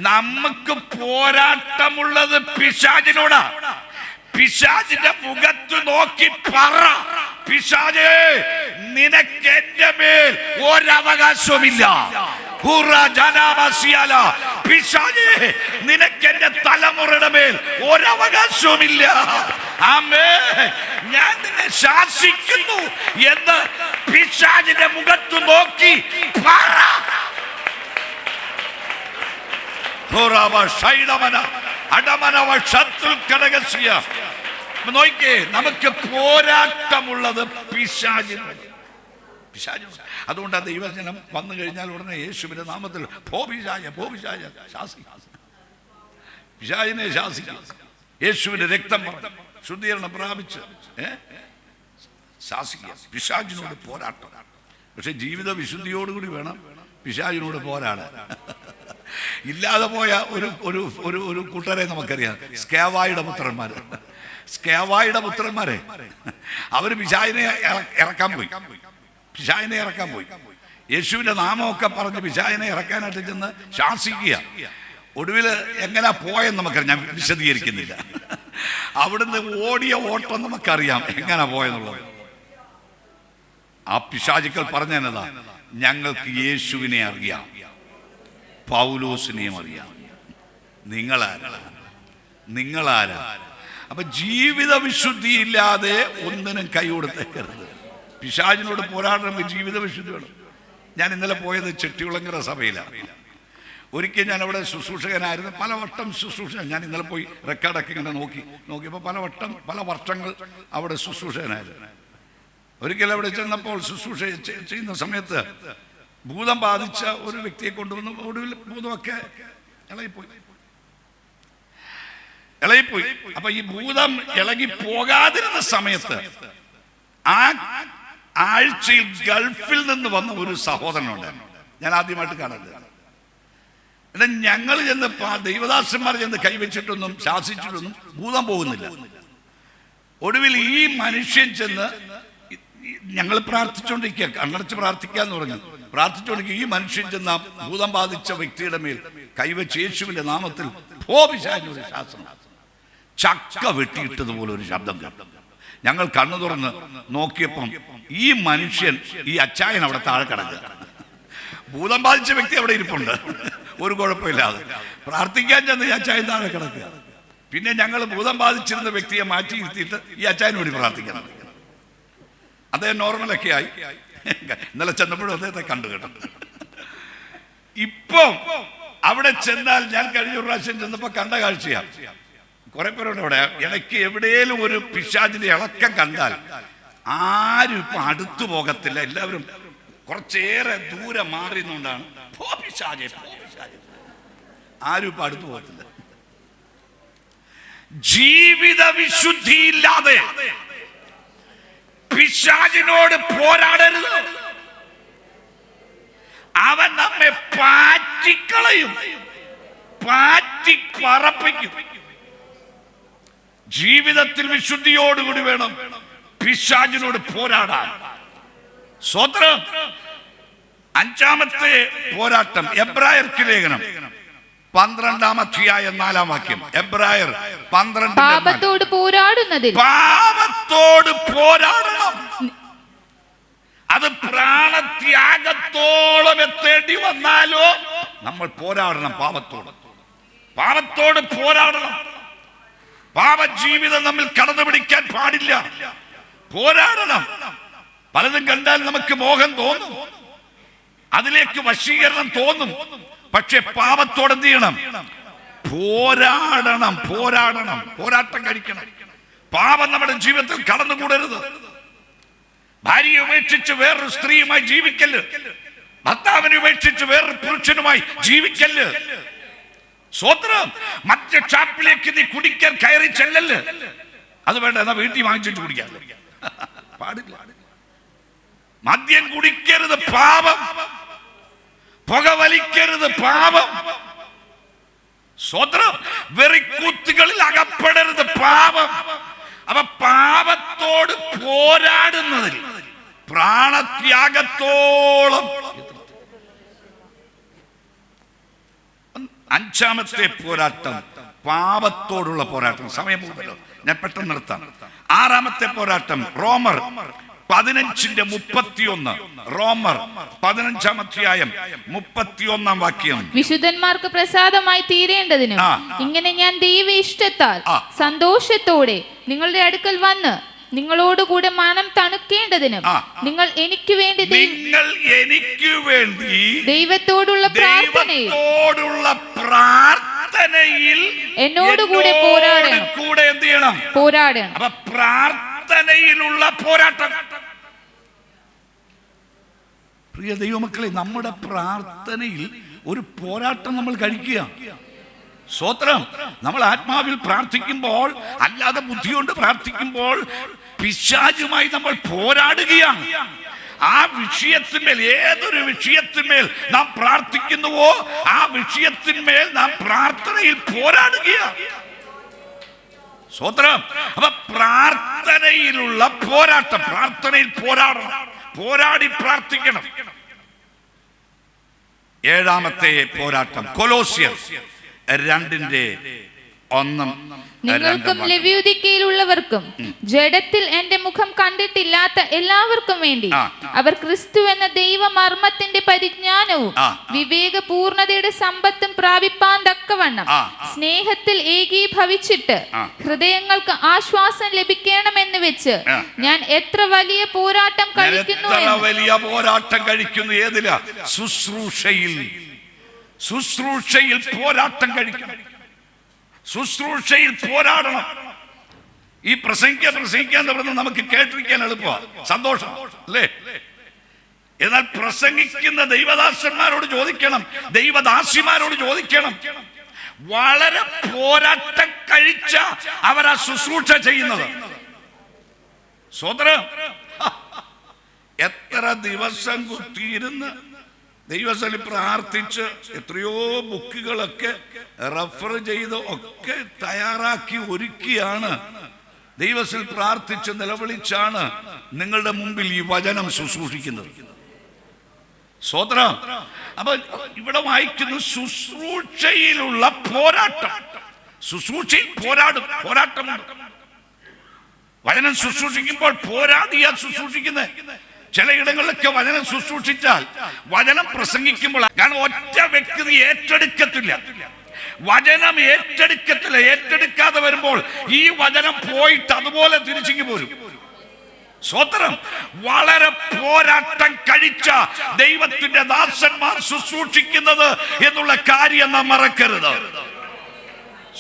നമുക്ക് പോരാട്ടമുള്ളത് പിശാചിനോടാ. പിശാചിന്റെ മുഖത്ത് നോക്കി പറ, പിശാചേ, നിനക്ക് എന്റെ മേൽ ഒരവകാശവുമില്ല. പിശാചേ, നിനക്ക് എന്റെ തലമുറയുടെ മേൽ ഒരവകാശവുമില്ല. ആമേൻ. ഞാൻ നിന്നെ ശാസിക്കുന്നു എന്ന് പിശാചിന്റെ മുഖത്ത് നോക്കി പറ. നോക്കിയേ, നമുക്ക് പോരാട്ടമുള്ളത് പിശാചിനോട്. അതുകൊണ്ടാണ് ദൈവജനം വന്നു കഴിഞ്ഞാൽ ഉടനെ യേശുവിന്റെ നാമത്തിൽ പിശാചിനെ ശാസിക്കും. യേശുവിന്റെ രക്തം ശുദ്ധീകരണം പ്രാപിച്ച് ശാസിക്കുക. പിശാചിനോട് പോരാട്ടം. പക്ഷെ ജീവിത വിശുദ്ധിയോടുകൂടി വേണം പിശാചിനോട് പോരാടാൻ. ഇല്ലാതെ പോയ ഒരു കൂട്ടരെ നമുക്കറിയാം, സ്കേവായുടെ പുത്രന്മാരെ. അവര് പിശാചിനെ ഇറക്കാൻ പോയി. യേശുവിന്റെ നാമമൊക്കെ പറഞ്ഞ് പിശാചിനെ ഇറക്കാനായിട്ട് ചെന്ന് ശാസിക്കുക. ഒടുവിൽ എങ്ങനെ പോയെന്ന് നമുക്കറിയാം, ഞാൻ വിശദീകരിക്കുന്നില്ല. അവിടുന്ന് ഓടിയ ഓട്ടം നമുക്കറിയാം എങ്ങനെ പോയെന്നുള്ളത്. ആ പിശാചുക്കൾ പറഞ്ഞതാ, ഞങ്ങൾക്ക് യേശുവിനെ അറിയാം, പൗലോസിനെയും അറിയാം, നിങ്ങളാരാ. അപ്പൊ ജീവിത വിശുദ്ധി ഇല്ലാതെ ഒന്നിനും കൈ കൊടുത്തേക്കരുത്. പിശാചിനോട് പോരാടണമെങ്കിൽ ജീവിത വിശുദ്ധി വേണം. ഞാൻ ഇന്നലെ പോയത് ചെട്ടികുളങ്ങര സഭയിലാണ്. ഒരിക്കൽ ഞാൻ അവിടെ ശുശ്രൂഷകനായിരുന്നു. പലവട്ടം ശുശ്രൂഷ, ഞാൻ ഇന്നലെ പോയി റെക്കോർഡൊക്കെ ഇങ്ങനെ നോക്കിയപ്പോൾ പല വർഷങ്ങൾ അവിടെ ശുശ്രൂഷകനായിരുന്നു. ഒരിക്കൽ അവിടെ ചെന്നപ്പോൾ ശുശ്രൂഷ ചെയ്യുന്ന സമയത്ത് ഭൂതം ബാധിച്ച ഒരു വ്യക്തിയെ കൊണ്ടുവന്നു. ഒടുവിൽ ഭൂതമൊക്കെ ഇളകിപ്പോയി. അപ്പൊ ഈ ഭൂതം ഇളകി പോകാതിരുന്ന സമയത്ത് ആ ആഴ്ചയിൽ ഗൾഫിൽ നിന്ന് വന്ന ഒരു സഹോദരനുണ്ട്. ഞാൻ ആദ്യമായിട്ട് കാണുന്നത്. എന്നാൽ ഞങ്ങൾ ചെന്ന് ദൈവദാസന്മാർ ചെന്ന് കൈവച്ചിട്ടൊന്നും ശാസിച്ചിട്ടൊന്നും ഭൂതം പോകുന്നില്ല. ഒടുവിൽ ഈ മനുഷ്യൻ ചെന്ന്, ഞങ്ങൾ പ്രാർത്ഥിച്ചുകൊണ്ടിരിക്കുക, കണ്ണടച്ച് പ്രാർത്ഥിക്കാന്ന് പറഞ്ഞു, പ്രാർത്ഥിച്ചുകൊണ്ടിരിക്കുക. ഈ മനുഷ്യൻ ചെന്ന ഭൂതം ബാധിച്ച വ്യക്തിയുടെ മേൽ കൈവച്ച് യേശുവിന്റെ നാമത്തിൽ ഒരു ശാസനം, ചക്ക വെട്ടിയിട്ടതുപോലെ ഒരു ശബ്ദം കേട്ടു. ഞങ്ങൾ കണ്ണു തുറന്ന് നോക്കിയപ്പം ഈ മനുഷ്യൻ, ഈ അച്ചായൻ അവിടെ താഴെ കിടക്കുക. ഭൂതം ബാധിച്ച വ്യക്തി അവിടെ ഇരിപ്പുണ്ട്, ഒരു കുഴപ്പമില്ലാതെ. പ്രാർത്ഥിക്കാൻ ചെന്ന് ഈ അച്ചായൻ താഴെ കിടക്കുക. പിന്നെ ഞങ്ങൾ ഭൂതം ബാധിച്ചിരുന്ന വ്യക്തിയെ മാറ്റി ഇരുത്തിയിട്ട് ഈ അച്ചായന് വേണ്ടി പ്രാർത്ഥിക്കണം. അദ്ദേഹം നോർമലൊക്കെ ആയി. ഇന്നലെ ചെന്നപ്പോഴും അദ്ദേഹത്തെ കണ്ടു കേട്ടോ. ഇപ്പം അവിടെ ചെന്നാൽ, ഞാൻ കഴിഞ്ഞ പ്രാവശ്യം ചെന്നപ്പോ കണ്ട കാഴ്ചയാണ്. കുറെ പേരുണ്ട് അവിടെ. ഇടയ്ക്ക് എവിടെയും ഒരു പിശാചിന്റെ ഇളക്കം കണ്ടാൽ ആരും ഇപ്പൊ അടുത്തു പോകത്തില്ല. എല്ലാവരും കുറച്ചേറെ ദൂരെ മാറിയുന്നോണ്ടാണ് ആരും ഇപ്പൊ അടുത്തു പോകത്തില്ല. ജീവിത വിശുദ്ധിയില്ലാതെ പിശാചിനോട് പോരാടരുത്. അവൻ നമ്മെ പാറ്റിക്കളയും, പാറ്റി പറപ്പിക്കും. ജീവിതത്തിൽ വിശുദ്ധിയോടുകൂടി വേണം പിശാചിനോട് പോരാടാൻ. സ്വത്രം 5-ാമത്തെ പോരാട്ടം എബ്രായർക്ക് ലേഖനം 12-ാം അധ്യായം 4-ാം വാക്യം. എബ്രായർ 12. പാപത്തോട് പോരാടുന്നതിൽ, പാപത്തോട് പോരാടണം. അത് പ്രാണത്യാഗത്തോളം എത്തേണ്ടി വന്നാലോ നമ്മൾ പോരാടണം. പാപത്തോട് പോരാടണം. പാപജീവിതം നമ്മിൽ കടന്നു പിടിക്കാൻ പാടില്ല. പോരാടണം. പലതും കണ്ടാൽ നമുക്ക് മോഹം തോന്നും, അതിലേക്ക് വശീകരണം തോന്നും. പക്ഷെ പാപത്തോട് എന്ത് ചെയ്യണം? പോരാടണം. പോരാട്ടം കഴിക്കണം. പാപം നമ്മുടെ ജീവിതത്തിൽ കടന്നുകൂടരുത്. ഭാര്യയെ ഉപേക്ഷിച്ച് വേറൊരു സ്ത്രീയുമായി ജീവിക്കല്ല്. ഭർത്താവിനെ ഉപേക്ഷിച്ച് വേറൊരു പുരുഷനുമായി ജീവിക്കല്ല്. സ്വത്രം. മറ്റു ഷാപ്പിലേക്ക് നീ കുടിക്കാൻ കയറി ചെല്ലല്ല്. അത് വേണ്ട, എന്നാ വീട്ടിൽ വാങ്ങിച്ചിട്ട് കുടിക്കാൻ പാടില്ല. മദ്യം കുടിക്കരുത്, പാപം. പുക വലിക്കരുത്, പാപം. സ്വത്രം. വെറിക്കൂത്തുകളിൽ അകപ്പെടരുത്, പാപം. അപ്പൊ പാപത്തോട് പോരാടുന്നതിൽ പ്രാണത്യാഗത്തോളം. 5-ാമത്തെ പോരാട്ടം പാപത്തോടുള്ള പോരാട്ടം. സമയം പോകല്ലോ, ഞാൻ പെട്ടെന്ന് നിർത്താം. 6-ാമത്തെ പോരാട്ടം റോമർ 15:31. റോമർ 15-ാം അധ്യായം 31-ാം വാക്യം. വിശുദ്ധന്മാർക്ക് പ്രസാദമായി തീരേണ്ടതിനും ഇങ്ങനെ ഞാൻ ദൈവ ഇഷ്ടത്താൽ സന്തോഷത്തോടെ നിങ്ങളുടെ അടുക്കൽ വന്ന് നിങ്ങളോടുകൂടെ മനം തണുക്കേണ്ടതിനും നിങ്ങൾ എനിക്ക് വേണ്ടി ദൈവത്തോടുള്ള പ്രാർത്ഥനയിൽ എന്നോടുകൂടെ പോരാടണം. അപ്പൊ പ്രാർത്ഥനയിലുള്ള പോരാട്ടം. പ്രിയ ദൈവമക്കളെ, നമ്മുടെ പ്രാർത്ഥനയിൽ ഒരു പോരാട്ടം നമ്മൾ കഴിക്കുക. സ്തോത്രം. നമ്മൾ ആത്മാവിൽ പ്രാർത്ഥിക്കുമ്പോൾ, അല്ലാതെ ബുദ്ധി കൊണ്ട് പ്രാർത്ഥിക്കുമ്പോൾ പിശാചുമായി നമ്മൾ പോരാടുകയാണ്. ആ വിഷയത്തിന്മേൽ, ഏതൊരു വിഷയത്തിന്മേൽ നാം പ്രാർത്ഥിക്കുന്നുവോ ആ വിഷയത്തിന്മേൽ നാം പ്രാർത്ഥനയിൽ പോരാടുകയാണ്. സ്തോത്രം. അപ്പൊ പ്രാർത്ഥനയിലുള്ള പോരാട്ടം. പ്രാർത്ഥനയിൽ പോരാടണം, പോരാടി പ്രാർത്ഥിക്കണം. 7-ാമത്തെ പോരാട്ടം കൊലോസ്യർ 2:1. നിങ്ങൾക്കും ലവ്യൂദിക്കയിലുള്ളവർക്കും ജഡത്തിൽ എന്റെ മുഖം കണ്ടിട്ടില്ലാത്ത എല്ലാവർക്കും വേണ്ടി അവർ ക്രിസ്തു എന്ന ദൈവമർമ്മത്തിന്റെ പരിജ്ഞാനവും വിവേകപൂർണതയുടെ സമ്പത്തും പ്രാപിപ്പാൻ തക്കവണ്ണം സ്നേഹത്തിൽ ഏകീഭവിച്ചിട്ട് ഹൃദയങ്ങൾക്ക് ആശ്വാസം ലഭിക്കണമെന്ന് വെച്ച് ഞാൻ എത്ര വലിയ പോരാട്ടം കഴിക്കുന്നു. ഏതിലാ? ശുശ്രൂഷയിൽ പോരാട്ടം കഴിക്കണം. ശുശ്രൂഷയിൽ പോരാടണം. ഈ പ്രസംഗിക്കാൻ പറഞ്ഞ് നമുക്ക് കേട്ടിരിക്കാൻ എളുപ്പമാണ്, സന്തോഷം അല്ലേ? എന്നാൽ പ്രസംഗിക്കുന്ന ദൈവദാസന്മാരോട് ചോദിക്കണം, ദൈവദാസിമാരോട് ചോദിക്കണം, വളരെ പോരാട്ടം കഴിച്ച അവരാ ശുശ്രൂഷ ചെയ്യുന്നത്. സ്വതന്ത്രം. എത്ര ദിവസം കുത്തിയിരുന്ന് ദൈവസ്ഥലിൽ പ്രാർത്ഥിച്ച് എത്രയോ ബുക്കുകളൊക്കെ റെഫർ ചെയ്ത് ഒക്കെ തയ്യാറാക്കി ഒരുക്കിയാണ് ദൈവസ്ഥലിൽ പ്രാർത്ഥിച്ച് നിലവിളിച്ചാണ് നിങ്ങളുടെ മുമ്പിൽ ഈ വചനം ശുശ്രൂഷിക്കുന്നത്. സ്തോത്രം. അപ്പൊ ഇവിടെ വായിക്കുന്നു ശുശ്രൂഷയിലുള്ള പോരാട്ടം. ശുശ്രൂഷയിൽ പോരാട്ടമുണ്ട്. വചനം ശുശ്രൂഷിക്കുമ്പോൾ പോരാടിയാ ശുശ്രൂഷിക്കുന്നത്. ചിലയിടങ്ങളിലൊക്കെ വചനം ശുശ്രൂഷിച്ചാൽ, വചനം പ്രസംഗിക്കുമ്പോൾ, കാരണം ഒറ്റ വ്യക്തി ഏറ്റെടുക്കത്തില്ല, വചനം ഏറ്റെടുക്കത്തില്ല. ഏറ്റെടുക്കാതെ വരുമ്പോൾ ഈ വചനം പോയിട്ട് അതുപോലെ തിരിച്ചിങ്ങി പോരും. സ്വതന്ത്രം. വളരെ പോരാട്ടം കഴിച്ച ദൈവത്തിന്റെ ദാസന്മാർ ശുശ്രൂഷിക്കുന്നത് എന്നുള്ള കാര്യം നാം മറക്കരുത്.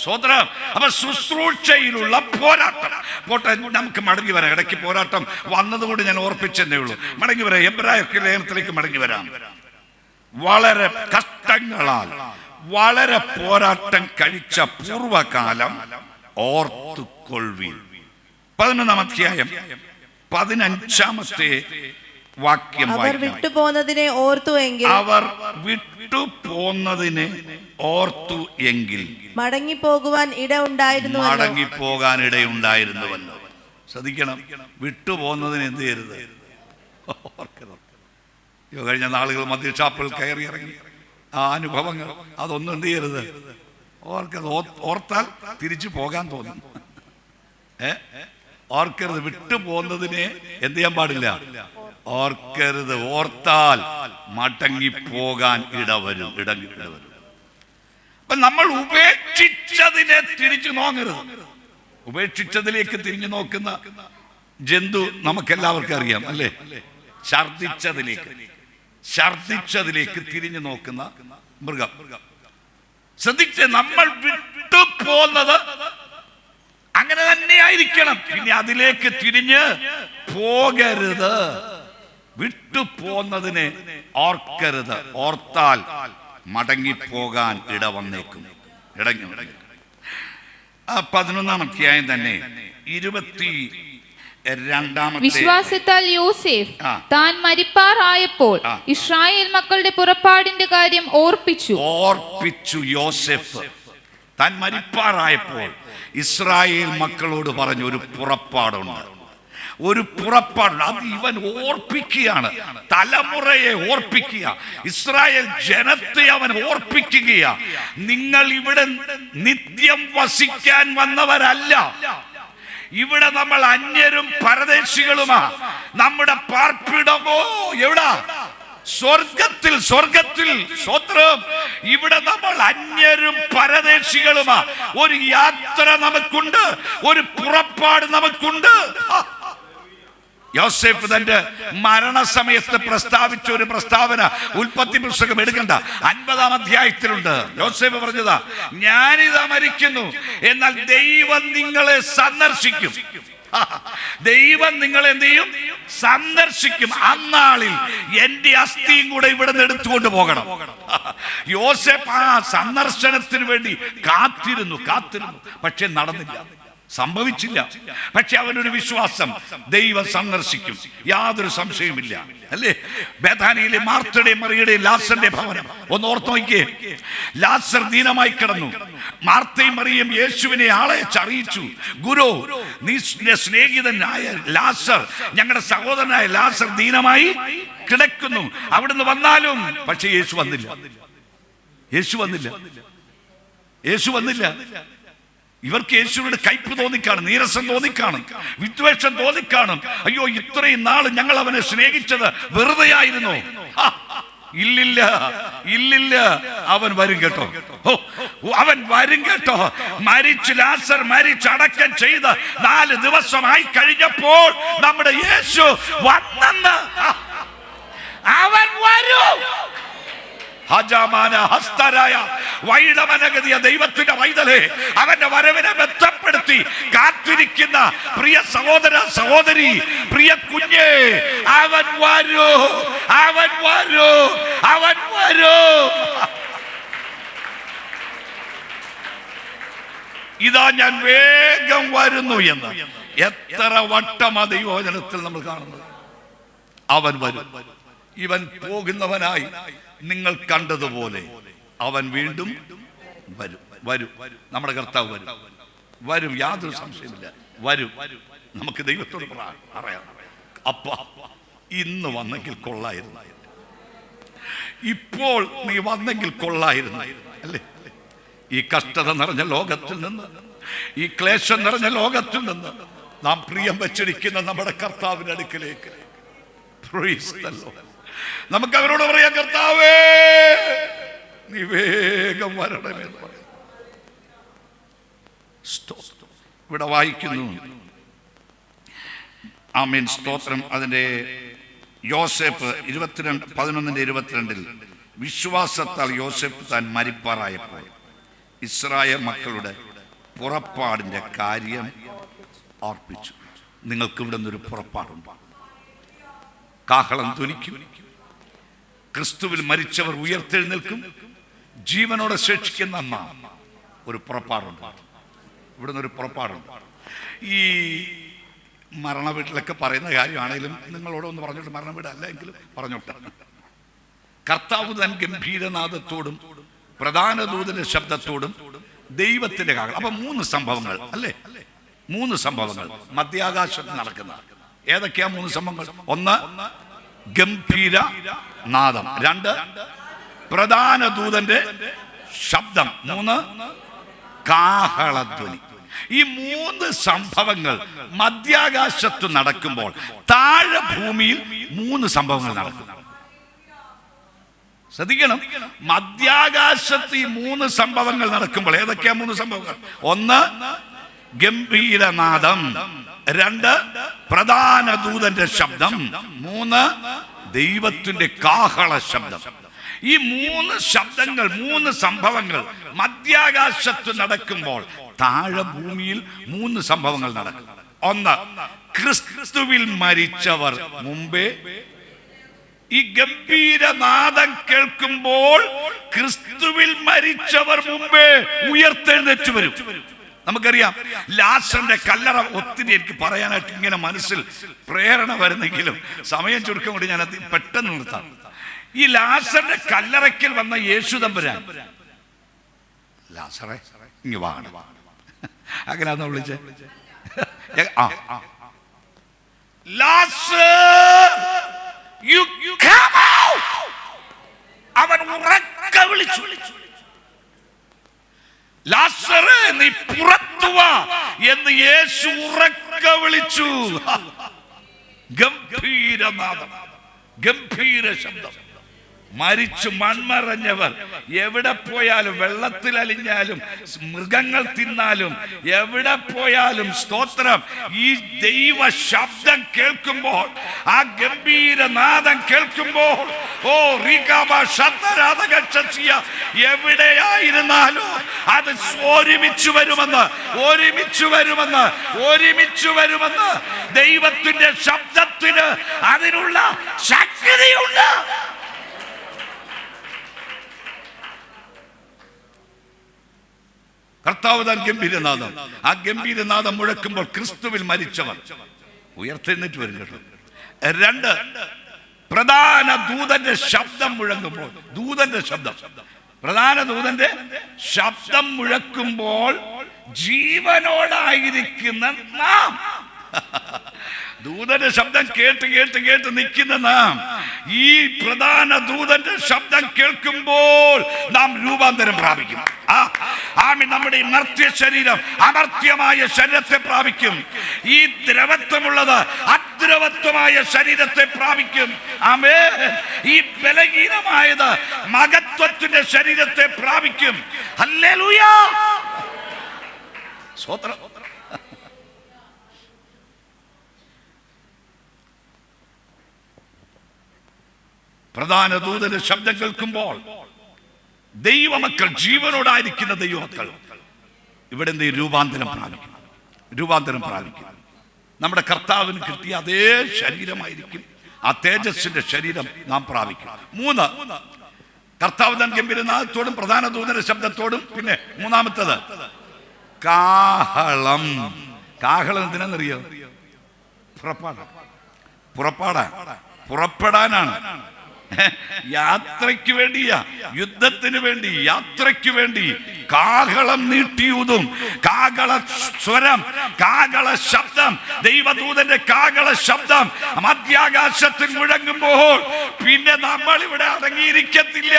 സ്വതന്ത്രം. അപ്പൊ ശുശ്രൂഷയിലുള്ള പോരാട്ടം. പോട്ടെ, നമുക്ക് മടങ്ങി വരാം. ഇടയ്ക്ക് പോരാട്ടം വന്നതുകൊണ്ട് ഞാൻ ഓർപ്പിച്ചെന്നേ ഉള്ളൂ. മടങ്ങി വരാം, എബ്രായ ലേഖനത്തിലേക്ക് മടങ്ങി വരാം. വളരെ കഷ്ടങ്ങളാൽ വളരെ പോരാട്ടം കഴിച്ച പൂർവകാലം ഓർത്തുകൊള്ളുവിൻ. 11-ാം അധ്യായം 15-ാമത്തെ വാക്യം. അവർ വിട്ടുപോന്നതിനെ ഓർത്തു എങ്കിൽ, അവർ വിട്ടുപോന്നതിനെ ഓർത്തു എങ്കിൽ മടങ്ങിപ്പോകുവാൻ ഇടയുണ്ടായിരുന്നുവല്ലോ. ശ്രദ്ധിക്കണം, വിട്ടുപോകുന്നതിന് എന്ത് ചെയ്യരുത്? ഓർക്കണം. കഴിഞ്ഞ നാളുകൾ മദ്യഷാപ്പിൽ കയറി ഇറങ്ങി ആ അനുഭവങ്ങൾ, അതൊന്നും എന്ത് ചെയ്യരുത്? ഓർത്താൽ തിരിച്ചു പോകാൻ തോന്നും. ഓർക്കരുത്. വിട്ടുപോകുന്നതിനെ എന്ത് ചെയ്യാൻ പാടില്ല? ഓർക്കരുത്. ഓർത്താൽ മടങ്ങിപ്പോകാൻ ഇടവരും. അപ്പൊ നമ്മൾ ഉപേക്ഷിച്ചതിനെ തിരിച്ചു നോക്കരുത്. ഉപേക്ഷിച്ചതിലേക്ക് തിരിഞ്ഞു നോക്കുന്ന ജന്തു നമുക്കെല്ലാവർക്കും അറിയാം, അല്ലേ? ഛർദിച്ചതിലേക്ക് തിരിഞ്ഞു നോക്കുന്ന മൃഗം. ശ്രദ്ധിച്ച്, നമ്മൾ വിട്ടുപോകുന്നത് അങ്ങനെ തന്നെ ആയിരിക്കണം. പിന്നെ അതിലേക്ക് തിരിഞ്ഞ് പോകരുത്. വിട്ടുപോകുന്നതിനെ ഓർക്കരുത്. ഓർത്താൽ മടങ്ങിപ്പോകാൻ ഇടവന്നേക്കും. 11-ാം അധ്യായം തന്നെ 22-ാമത്തെ. വിശ്വാസത്താൽ യോസേഫ് താൻ മരിപ്പാറായപ്പോൾ ഇസ്രായേൽ മക്കളുടെ പുറപ്പാടിന്റെ കാര്യം ഓർപ്പിച്ചു. യോസേഫ് താൻ മരിപ്പാറായപ്പോൾ ഇസ്രായേൽ മക്കളോട് പറഞ്ഞു, ഒരു പുറപ്പാടുണ്ട്. അത് ഇവൻ ഓർപ്പിക്കുകയാണ്. തലമുറയെ ഓർപ്പിക്കുക. ഇസ്രായേൽ ജനത്തെ അവൻ ഓർപ്പിക്കുകയാ. നിങ്ങൾ ഇവിടെ നിത്യം വസിക്കാൻ വന്നവരല്ല. ഇവിടെ നമ്മൾ അന്യരും പരദേശികളുമാ. നമ്മുടെ പാർപ്പിടമോ എവിടാ? സ്വർഗത്തിൽ. സ്വത്രം. ഇവിടെ നമ്മൾ അന്യരും പരദേശികളുമാ. ഒരു യാത്ര നമുക്കുണ്ട്, ഒരു പുറപ്പാട് നമുക്കുണ്ട്. യോസേഫ് തന്റെ മരണസമയത്ത് പ്രസ്താവിച്ച ഒരു പ്രസ്താവന ഉൽപ്പത്തി പുസ്തകം എടുക്കണ്ട, 50-ാം അധ്യായത്തിലുണ്ട്. യോസേഫ് പറഞ്ഞതാ, ഞാനിതാ മരിക്കുന്നു, എന്നാൽ ദൈവം നിങ്ങളെ സന്ദർശിക്കും. ദൈവം നിങ്ങളെ എന്ത് ചെയ്യും? സന്ദർശിക്കും. അന്നാളിൽ എന്റെ അസ്ഥിയും കൂടെ ഇവിടെ നിന്ന് എടുത്തുകൊണ്ട് പോകണം. യോസേഫ് ആ സന്ദർശനത്തിന് വേണ്ടി കാത്തിരുന്നു. പക്ഷെ നടന്നില്ല, സംഭവിച്ചില്ല. പക്ഷെ അവനൊരു വിശ്വാസം, ദൈവം സന്ദർശിക്കും, യാതൊരു സംശയവുമില്ല, അല്ലേ? ബേഥാനിയിലെ മാർത്തയുടെയും മറിയയുടെയും ലാസറിന്റെ ഭവനം ഒന്ന് ഓർത്ത് നോക്കിയേ. ലാസർ ദീനമായി കിടന്നു. മാർത്തയും മറിയയും യേശുവിനെ അറിയിച്ചു, ഗുരു, നീ സ്നേഹിതനായ ലാസർ, ഞങ്ങളുടെ സഹോദരനായ ലാസർ ദീനമായി കിടക്കുന്നു, അവിടുന്ന് വന്നാലും. പക്ഷെ യേശു വന്നില്ല. ഇവർക്ക് യേശുവിനോട് കയ്പ് തോന്നിക്കാണും, നീരസം തോന്നിക്കാണും, വിദ്വേഷം തോന്നിക്കാണും. അയ്യോ, ഇത്രയും നാൾ ഞങ്ങൾ അവനെ സ്നേഹിച്ചത് വെറുതെയായിരുന്നു. ഇല്ലില്ല, അവൻ വരും കേട്ടോ. ലാസർ മരിച്ചടക്കം ചെയ്ത് 4 ദിവസമായി കഴിഞ്ഞപ്പോൾ നമ്മുടെ യേശു വന്നെന്ന് അവൻ വരും. ദൈവത്തിന്റെ വൈതലേ, അവന്റെ വരവിനെ ബന്ധപ്പെടുത്തി കാത്തിരിക്കുന്ന പ്രിയ സഹോദര സഹോദരി, പ്രിയ കുഞ്ഞേ, അവൻ വരൂ. ഇതാ ഞാൻ വേഗം വരുന്നു എന്ന് എത്ര വട്ടം ആ ദൈവവചനത്തിൽ നമ്മൾ കാണുന്നത്. അവൻ വരും. ഇവൻ പോകുന്നവനായി നിങ്ങൾ കണ്ടതുപോലെ അവൻ വീണ്ടും വരും. നമ്മുടെ കർത്താവ് വരും, യാതൊരു സംശയമില്ല, വരും. നമുക്ക് ദൈവത്തോട് പറയാം, അപ്പ ഇന്ന് വന്നെങ്കിൽ കൊള്ളായിരുന്നു, ഇപ്പോൾ നീ വന്നെങ്കിൽ കൊള്ളായിരുന്നു, അല്ലേ? ഈ കഷ്ടത നിറഞ്ഞ ലോകത്തിൽ നിന്ന്, ഈ ക്ലേശം നിറഞ്ഞ ലോകത്തിൽ നിന്ന് നാം പ്രിയം വെച്ചിരിക്കുന്ന നമ്മുടെ കർത്താവിന്റെ അടുക്കിലേക്ക് നമുക്ക് അവരോട് പറയാം, കർത്താവേ നീ വേഗം വരണമെന്ന് പറയാം. ഇവിടെ വായിക്കുന്നു, ആമേൻ, സ്തോത്രം. അതിൻ്റെ യോസേഫ് 11:22 വിശ്വാസത്താൽ യോസേഫ് താൻ മരിപ്പാറായപ്പോൾ ഇസ്രായേൽ മക്കളുടെ പുറപ്പാടിൻ്റെ കാര്യം ഓർപ്പിച്ചു. നിങ്ങൾക്ക് ഇവിടെ നിന്നൊരു പുറപ്പാടുണ്ട്. കാഹളം ധ്വനിക്കും, ക്രിസ്തുവിൽ മരിച്ചവർ ഉയർത്തെഴുന്നേൽക്കും, ജീവനോടെ ശേഷിക്കുന്ന നാം. ഒരു പുറപ്പാടുണ്ട്, ഇവിടെ നിന്നൊരു പുറപ്പാടുണ്ട്. ഈ മരണ വീട്ടിലൊക്കെ പറയുന്ന കാര്യമാണെങ്കിലും നിങ്ങളോട് ഒന്ന് പറഞ്ഞോട്ട്, മരണ വീടല്ല എങ്കിലും പറഞ്ഞോട്ടെ. കർത്താവ് തൻ ഗംഭീരനാദത്തോടും പ്രധാന ദൂതന്റെ ശബ്ദത്തോടും ദൈവത്തിന്റെ കാഹളം. അപ്പൊ 3 സംഭവങ്ങൾ അല്ലേ? 3 സംഭവങ്ങൾ മധ്യാകാശത്ത് നടക്കുന്ന. ഏതൊക്കെയാ 3 സംഭവങ്ങൾ? 1 ഗംഭീര നാദം, 2 പ്രധാന ദൂതന്റെ ശബ്ദം, 3 കാഹളധ്വനി. ഈ 3 സംഭവങ്ങൾ മധ്യാകാശത്ത് നടക്കുമ്പോൾ താഴെ ഭൂമിയിൽ 3 സംഭവങ്ങൾ നടക്കും. ശ്രദ്ധിക്കണം, മധ്യാകാശത്ത് ഈ 3 സംഭവങ്ങൾ നടക്കുമ്പോൾ ഏതൊക്കെയാ 3 സംഭവങ്ങൾ? 1 ഗംഭീരനാദം, 2 പ്രധാന ദൂതന്റെ ശബ്ദം, 3 ദൈവത്തിന്റെ കാഹള ശബ്ദം. ഈ 3 ശബ്ദങ്ങൾ, 3 സംഭവങ്ങൾ മധ്യാകാശത്ത് നടക്കുമ്പോൾ താഴെ ഭൂമിയിൽ 3 സംഭവങ്ങൾ നടക്കും. 1 ക്രിസ്തുവിൽ മരിച്ചവർ മുമ്പേ. ഈ ഗംഭീരനാദം കേൾക്കുമ്പോൾ ക്രിസ്തുവിൽ മരിച്ചവർ മുമ്പേ ഉയർത്തെഴുന്നേറ്റ് വരും. നമുക്കറിയാം, ലാസറിന്റെ കല്ലറ ഒത്തിരി എനിക്ക് പറയാനായിട്ട് ഇങ്ങനെ മനസ്സിൽ പ്രേരണ വരുന്നെങ്കിലും സമയം ചുരുക്കം കൊണ്ട് ഞാൻ അത് പെട്ടെന്ന് നിർത്താം. ഈ ലാസറിന്റെ കല്ലറയ്ക്കൽ വന്ന യേശു തമ്പുരാൻ, ലാസറെ ഇങ്ങ് വാണ്, അങ്ങനെ അന്ന് വിളിച്ചേ, അവൻ ഉറക്കെ വിളിച്ചു, ലാസറേ നീ പുറത്തു വാ എന്ന് യേശു ഉറക്കെ വിളിച്ചു. ഗംഭീരനാദം, ഗംഭീര ശബ്ദം. മരിച്ചു മൺമറഞ്ഞവർ എവിടെ പോയാലും, വെള്ളത്തിൽ അലിഞ്ഞാലും, മൃഗങ്ങൾ തിന്നാലും, എവിടെ പോയാലും, സ്തോത്രം, ഈ ദൈവ ശബ്ദം കേൾക്കുമ്പോൾ, ആ ഗംഭീരനാദം കേൾക്കുമ്പോൾ, ഓ എവിടെയായിരുന്നാലും അത് ഒരുമിച്ചു വരുമെന്ന്, ഒരുമിച്ചു വരുമെന്ന്, ഒരുമിച്ചു വരുമെന്ന്. ദൈവത്തിന്റെ ശബ്ദത്തിന് അതിനുള്ള ശക്തിയുണ്ട്. കർത്താവ് താൻ ഗംഭീരനാദം, ആ ഗംഭീരനാദം മുഴക്കുമ്പോൾ ക്രിസ്തുവിൽ മരിച്ചവർ ഉയർത്തെഴുന്നേറ്റ് വരും കേട്ടോ. 2 പ്രധാന ദൂതന്റെ ശബ്ദം മുഴങ്ങുമ്പോൾ, ദൂതന്റെ ശബ്ദം, പ്രധാന ദൂതന്റെ ശബ്ദം മുഴക്കുമ്പോൾ ജീവനോടായിരിക്കുന്ന നാം, ദൂതന്റെ ശബ്ദം കേട്ട് കേട്ട് കേട്ട് നിൽക്കുന്ന നാം, ഈ പ്രധാന ദൂതന്റെ ശബ്ദം കേൾക്കുമ്പോൾ നാം രൂപാന്തരം പ്രാപിക്കും. നമ്മുടെ ഈ മർത്യ ശരീരം അമർത്യമായ ശരീരത്തെ പ്രാപിക്കും. ഈ ദ്രവത്വമുള്ളത് അദ്രവത്വമായ ശരീരത്തെ പ്രാപിക്കും. ആമേൻ. ഈ ബലഹീനമായത് മഹത്വത്തിന്റെ ശരീരത്തെ പ്രാപിക്കും. ഹല്ലേലൂയ, സ്തോത്രം. പ്രധാന ദൂതന്റെ ശബ്ദം കേൾക്കുമ്പോൾ ദൈവമക്കൾ, ജീവനോടായിരിക്കുന്ന ദൈവമക്കൾ ഇവിടെ രൂപാന്തരം പ്രാപിക്കും, രൂപാന്തരം പ്രാപിക്കും. നമ്മുടെ കർത്താവിന് കിട്ടിയ അതേ ശരീരമായിരിക്കും, ആ തേജസ്സിന്റെ ശരീരം നാം പ്രാപിക്കും. 3 കർത്താവ് തൻ ഗംഭീരനാദത്തോടും പ്രധാന ദൂതന്റെ ശബ്ദത്തോടും. പിന്നെ 3-മത്തേത് കാഹളം. കാഹളം എന്തിനാണെന്നറിയോ? പുറപ്പെടാനാണ്. യാത്രയ്ക്ക് വേണ്ടിയാ, യുദ്ധത്തിന് വേണ്ടി, യാത്രയ്ക്ക് വേണ്ടി കാഹളം നീട്ടിയൂതും. കാഹള സ്വരം, കാഹള ശബ്ദം, ദൈവദൂതന്റെ കാഹള ശബ്ദം മധ്യാകാശത്തിൽ മുഴങ്ങുമ്പോൾ പിന്നെ നമ്മൾ ഇവിടെ അടങ്ങിയിരിക്കത്തില്ല.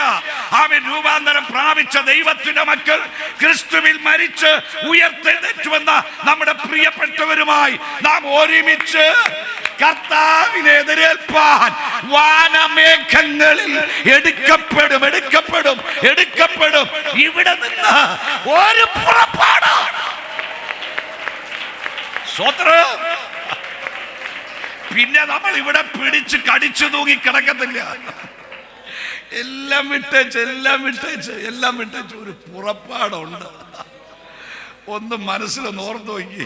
അവൻ രൂപാന്തരം പ്രാപിച്ച ദൈവത്തിന്റെ മക്കൾ, ക്രിസ്തുവിൽ മരിച്ച് ഉയർത്തെഴുന്നേറ്റുവെന്ന നമ്മുടെ പ്രിയപ്പെട്ടവരുമായി നാം ഒരുമിച്ച് കർത്താവിനെ എതിരേൽപ്പാൻ വാനമേഘങ്ങളിൽ എടുക്കപ്പെടും, എടുക്കപ്പെടും, എടുക്കപ്പെടും. ഇവിടെ നിന്ന് ഒരു പുറപ്പാട്. സ്വത്രം പിന്നെ നമ്മൾ ഇവിടെ പിടിച്ച് കടിച്ചു തൂങ്ങി കിടക്കത്തില്ല. എല്ലാം വിട്ടേച്ച് ഒരു പുറപ്പാടുണ്ട്. ഒന്ന് മനസ്സിലൊന്ന് ഓർത്ത് നോക്കി.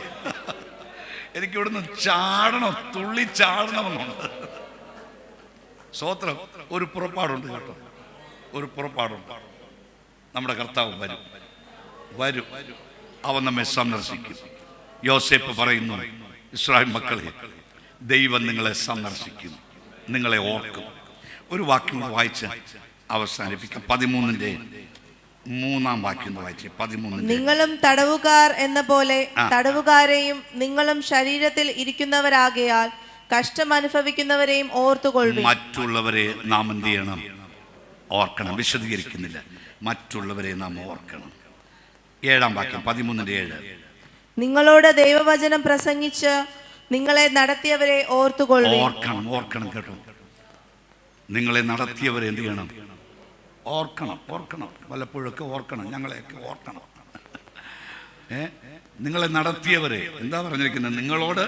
എനിക്കിവിടുന്ന് ചാടണം, തുള്ളി ചാടണമെന്നുണ്ട്. സ്തോത്രം. ഒരു പുറപ്പാടുണ്ട് കേട്ടോ, ഒരു പുറപ്പാടുണ്ട്. നമ്മുടെ കർത്താവ് വരും, അവൻ നമ്മെ സന്ദർശിക്കും. യോസേപ്പ് പറയുന്നു, ഇസ്രായേൽ മക്കളെ, ദൈവം നിങ്ങളെ സന്ദർശിക്കും, നിങ്ങളെ ഓർക്കും. ഒരു വാക്യം വായിച്ച് അവസാനിപ്പിക്കാം. 13-3 വാക്യം വായിച്ച്. 13. നിങ്ങളും തടവുകാർ എന്ന പോലെ തടവുകാരെയും നിങ്ങളും ശരീരത്തിൽ ഇരിക്കുന്നവരാകയാൽ കഷ്ടം അനുഭവിക്കുന്നവരെയും ഓർത്തുകൊള്ളുവിൻ. മറ്റുള്ളവരെ നാം എന്ത് ചെയ്യണം? ഓർക്കണം. വിശദീകരിക്കുന്നില്ല. മറ്റുള്ളവരെ നാം ഓർക്കണം. 7 വാക്യം 13-7. നിങ്ങളോട് ദൈവവചനം പ്രസംഗിച്ച് നിങ്ങളെ നടത്തിയവരെ ഓർത്തുകൊള്ളുവിൻ. ഓർക്കണം കേട്ടോ. നിങ്ങളെ നടത്തിയവരെ എന്ത് ചെയ്യണം? ഓർക്കണം. വല്ലപ്പോഴൊക്കെ ഓർക്കണം, ഞങ്ങളെയൊക്കെ ഓർക്കണം. നിങ്ങളെ നടത്തിയവരെ എന്താ പറഞ്ഞിരിക്കുന്നത്? നിങ്ങളോട്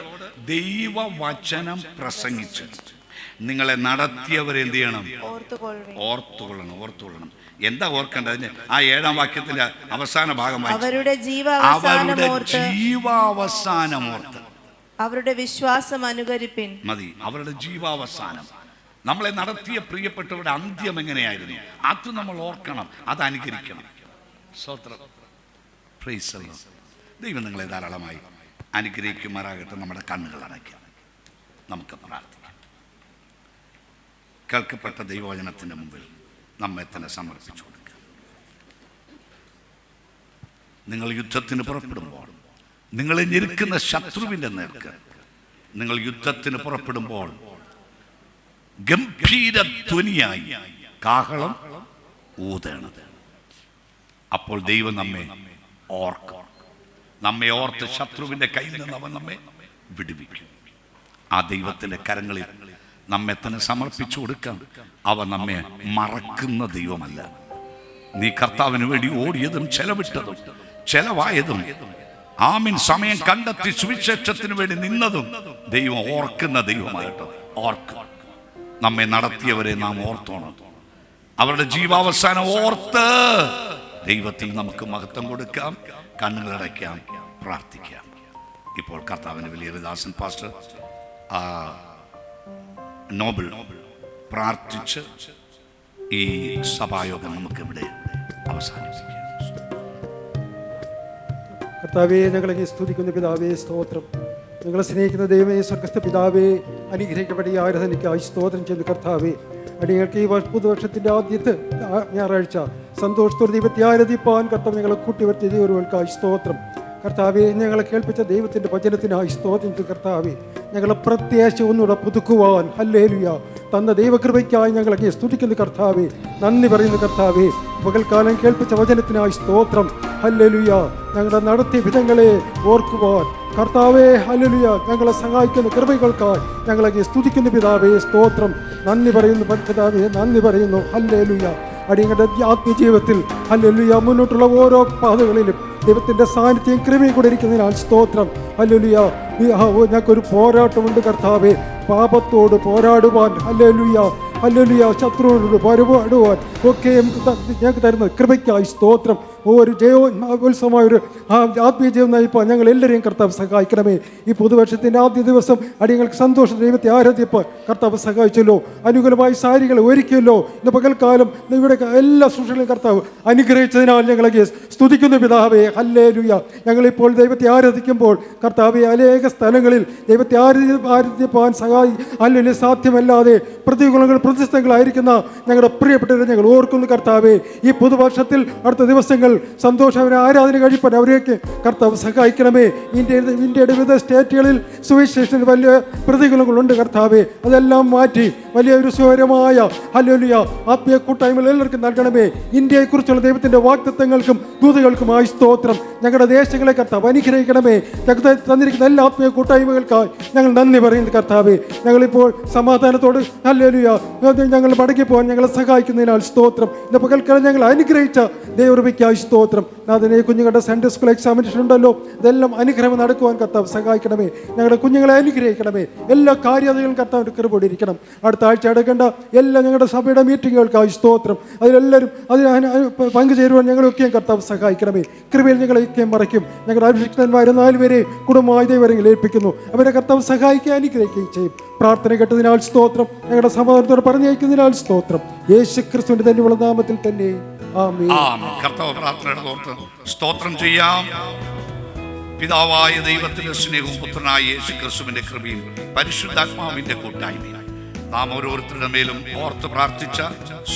ദൈവവചനം പ്രസംഗിച്ച് നിങ്ങളെ നടത്തിയവരെ എന്ത് ചെയ്യണം? ഓർത്തുകൊള്ളണം. എന്താ ഓർക്കേണ്ടത്? ആ 7 വാക്യത്തിന്റെ അവസാന ഭാഗം അവരുടെ ജീവാവസാനമോർത്ത് അവരുടെ വിശ്വാസം അനുകരിപ്പിൻ. മതി. അവരുടെ ജീവാവസാനം. നമ്മളെ നടത്തിയ പ്രിയപ്പെട്ടവരുടെ അന്ത്യം എങ്ങനെയായിരുന്നു? അത് നമ്മൾ ഓർക്കണം, അത് അനുകരിക്കണം. സ്തോത്രം. Praise the Lord. ദൈവം നിങ്ങളെ ധാരാളമായി അനുഗ്രഹിക്കുമാറാകട്ടെ. നമ്മുടെ കണ്ണുകൾ അടയ്ക്കാം, നമുക്ക് പ്രാർത്ഥിക്കാം. കേൾക്കപ്പെട്ട ദൈവവചനത്തിന്റെ മുമ്പിൽ നമ്മെ തന്നെ സമർപ്പിച്ചു കൊടുക്കുക. നിങ്ങൾ യുദ്ധത്തിന് പുറപ്പെടുമ്പോൾ, നിങ്ങളെ ഞെരുക്കുന്ന ശത്രുവിൻ്റെ നേർക്ക് നിങ്ങൾ യുദ്ധത്തിന് പുറപ്പെടുമ്പോൾ ഗംഭീര ധ്വനിയായി കാഹളം ഊതേണത്. അപ്പോൾ ദൈവം നമ്മെ ഓർക്കും. നമ്മെ ഓർത്ത് ശത്രുവിൻ്റെ കയ്യിൽ നിന്ന് അവൻ നമ്മെ വിടുവിക്കും. ആ ദൈവത്തിൻ്റെ കരങ്ങളിൽ നമ്മെ തന്നെ സമർപ്പിച്ചു കൊടുക്കാം. അവ നമ്മെ മറക്കുന്ന ദൈവമല്ല. നീ കർത്താവിന് വേണ്ടി ഓടിയതും ചെലവിട്ടതും ചെലവായതും ആമീൻ സമയം കണ്ടെത്തി സുവിശേഷത്തിന് വേണ്ടി നിന്നതും ദൈവം ഓർക്കുന്ന ദൈവമായിട്ട് ഓർക്കും. നമ്മെ നടത്തിയവരെ നാം ഓർത്തോണം. അവരുടെ ജീവാവസാനം ഓർത്ത് ദൈവത്തിൽ നമുക്ക് മഹത്വം കൊടുക്കാം, കണ്ണുകളടയ്ക്കാം, പ്രാർത്ഥിക്കാം. ഇപ്പോൾ കർത്താവിൻ്റെ വലിയ ദാസൻ പാസ്റ്റർ നോബിൾ പ്രാർത്ഥിച്ച് ഈ സഭായോഗം നമുക്കിവിടെ അവസാനിപ്പിക്കാം. കർത്താവേ, ഞങ്ങളെ സ്തുതിക്കുന്ന പിതാവേ, സ്തോത്രം. ഞങ്ങളെ സ്നേഹിക്കുന്ന ദൈവമേ, സ്വർഗസ്ഥ പിതാവേ, അനുഗ്രഹിക്കപ്പെട്ട ഈ ആരാധനയ്ക്കായി സ്തോത്രം ചെയ്യുന്ന കർത്താവേ, അടിയങ്ങൾക്ക് ഈ പുതുവർഷത്തിൻ്റെ ആദ്യത്തെ ഞായറാഴ്ച സന്തോഷത്തോടെ ദൈവത്തെ ആരാധിപ്പാൻ കർത്താവ് ഞങ്ങളെ കൂട്ടിവരുത്തിയ ദൈവങ്ങൾക്കായി സ്തോത്രം. കർത്താവെ, ഞങ്ങളെ കേൾപ്പിച്ച ദൈവത്തിൻ്റെ വചനത്തിനായി സ്തോത്രം ചെയ്തു. കർത്താവെ, ഞങ്ങളെ പ്രത്യാശ ഒന്നുകൂടെ പുതുക്കുവാൻ ഹല്ലേലൂയ തന്ന ദൈവകൃപയ്ക്കായി ഞങ്ങളെ സ്തുതിക്കുന്ന കർത്താവെ, നന്ദി പറയുന്ന കർത്താവെ, പകൽക്കാലം കേൾപ്പിച്ച വചനത്തിനായി സ്തോത്രം. ഹല്ലേലൂയ. ഞങ്ങളുടെ നടത്തിയ വിധങ്ങളെ ഓർക്കുവാൻ കർത്താവെ, ഹല്ലേലൂയ, ഞങ്ങളെ സഹായിക്കുന്ന കൃപകൾക്കായി ഞങ്ങളെ സ്തുതിക്കുന്ന പിതാവേ, സ്തോത്രം. നന്ദി പറയുന്നു പിതാവേ, നന്ദി പറയുന്നു. ഹല്ലേലൂയ. അടിയങ്ങളുടെ ആത്മജീവിതത്തിൽ ഹല്ലേലൂയ മുന്നോട്ടുള്ള ഓരോ പാതകളിലും ദൈവത്തിൻ്റെ സാന്നിധ്യം കൃപയും കൂടെ ഇരിക്കുന്നതിനാൽ സ്തോത്രം. ഹല്ലേലൂയ. ഞങ്ങൾക്കൊരു പോരാട്ടമുണ്ട് കർത്താവേ, പാപത്തോട് പോരാടുവാൻ. Hallelujah, hallelujah. ശത്രുവിനോട് പോരാടുവാൻ ഒക്കെ ഞങ്ങൾക്ക് തരുന്ന കൃപയ്ക്കായി സ്തോത്രം. ഒരു ജയോത്സവമായ ഒരു ആത്മീയ ജീവൻ നയിപ്പാൻ ഞങ്ങൾ എല്ലാവരെയും കർത്താവ് സഹായിക്കണമേ. ഈ പുതുവർഷത്തിൻ്റെ ആദ്യ ദിവസം അടിയങ്ങൾക്ക് സന്തോഷം ദൈവത്തെ ആരാധിപ്പാൻ കർത്താവ് സഹായിച്ചല്ലോ. അനുകൂലമായ സാരികൾ ഒരുക്കിയല്ലോ. ഇന്ന് പകൽക്കാലം ഇവിടെ എല്ലാ ശുശ്രൂഷകളും കർത്താവ് അനുഗ്രഹിച്ചതിനാൽ ഞങ്ങളെ സ്തുതിക്കുന്ന പിതാവേ, ഹല്ലേലൂയ. ഞങ്ങളിപ്പോൾ ദൈവത്തെ ആരാധിക്കുമ്പോൾ കർത്താവെ, അനേക സ്ഥലങ്ങളിൽ ദൈവത്തെ ആരാധിപ്പാൻ അല്ലെങ്കിൽ സാധ്യമല്ലാതെ പ്രതികൂലങ്ങൾ പ്രതിസന്ധികളായിരിക്കുന്ന ഞങ്ങളുടെ പ്രിയപ്പെട്ടവരെ ഞങ്ങൾ ഓർക്കുന്നു കർത്താവെ. ഈ പുതുവർഷത്തിൽ അടുത്ത ദിവസങ്ങൾ സന്തോഷം ആരാധന കഴിപ്പാൻ അവരെയൊക്കെ കർത്താവ് സഹായിക്കണമേ. ഇന്ത്യയുടെ വിവിധ സ്റ്റേറ്റുകളിൽ സുവിശേഷത്തിന് വലിയ പ്രതികൂലങ്ങളുണ്ട് കർത്താവെ. അതെല്ലാം മാറ്റി വലിയൊരു സ്വരമായ ഹല്ലേലൂയ ആത്മീയ കൂട്ടായ്മകൾ എല്ലാവർക്കും നൽകണമേ. ഇന്ത്യയെക്കുറിച്ചുള്ള ദൈവത്തിൻ്റെ വാഗ്ദത്തങ്ങൾക്കും ദൂതകൾക്കുമായി സ്തോത്രം. ഞങ്ങളുടെ ദേശങ്ങളെ കർത്താവ് അനുഗ്രഹിക്കണമേ. ഞങ്ങൾക്ക് തന്നിരിക്കുന്ന എല്ലാ ആത്മീയ കൂട്ടായ്മകൾക്കായി ഞങ്ങൾ നന്ദി പറയുന്നു കർത്താവെ. ഞങ്ങളിപ്പോൾ സമാധാനത്തോട് ഹല്ലേലൂയ ഞങ്ങൾ മടങ്ങി പോകാൻ ഞങ്ങളെ സഹായിക്കുന്നതിനാൽ സ്തോത്രം. സ്തോത്രം. ഇന്ന് പകൽക്കാലം ഞങ്ങൾ അനുഗ്രഹിച്ച ദൈവകൃപയ്ക്കായി സ്തോത്രം. നാഥനെ, കുഞ്ഞുങ്ങളുടെ സൺഡേ സ്കൂൾ എക്സാമിനേഷൻ ഉണ്ടല്ലോ, ഇതെല്ലാം അനുഗ്രഹം നടക്കുവാൻ കർത്താവ് സഹായിക്കണമേ. ഞങ്ങളുടെ കുഞ്ഞുങ്ങളെ അനുഗ്രഹിക്കണമേ. എല്ലാ കാര്യതകളും കർത്താവിൻ്റെ കൃപയോടിരിക്കണം. അടുത്ത ആഴ്ച എടുക്കേണ്ട എല്ലാ ഞങ്ങളുടെ സഭയുടെ മീറ്റിങ്ങുകൾക്കായി സ്തോത്രം. അതിലെല്ലാവരും അതിന് പങ്കുചേരുവാൻ ഞങ്ങളൊക്കെയും കർത്താവ് സഹായിക്കണമേ. കൃപയിൽ ഞങ്ങളൊക്കെയും മറയ്ക്കും. ഞങ്ങളുടെ അഭിഷിക്തന്മാരെ 4 പേരെ കുടുംബമായി ദൈവങ്ങൾ ഏൽപ്പിക്കുന്നു. അവരെ കർത്താവ് സഹായിക്കുകയും അനുഗ്രഹിക്കുകയും ചെയ്യും. പ്രാർത്ഥന കേട്ടതിനാൽ സ്തോത്രം. ഞങ്ങളുടെ സമാധാനത്തോടെ പറഞ്ഞയക്കുന്നതിനാൽ സ്തോത്രം. യേശു ക്രിസ്തുവിന്റെ തന്നെയുള്ള നാമത്തിൽ തന്നെ ആമേൻ. കർത്താവ് പ്രാർത്ഥനയുടെ ഓർത്ത് സ്തോത്രം ചെയ്യാം. പിതാവായ ദൈവത്തിന്റെ സ്നേഹവും പുത്രനായ യേശു ക്രിസ്തുവിന്റെ കൃപയും പരിശുദ്ധാത്മാവിന്റെ കൂട്ടായ്മയും നാം ഓരോരുത്തരുടെ മേലും ഓർത്ത് പ്രാർത്ഥിച്ച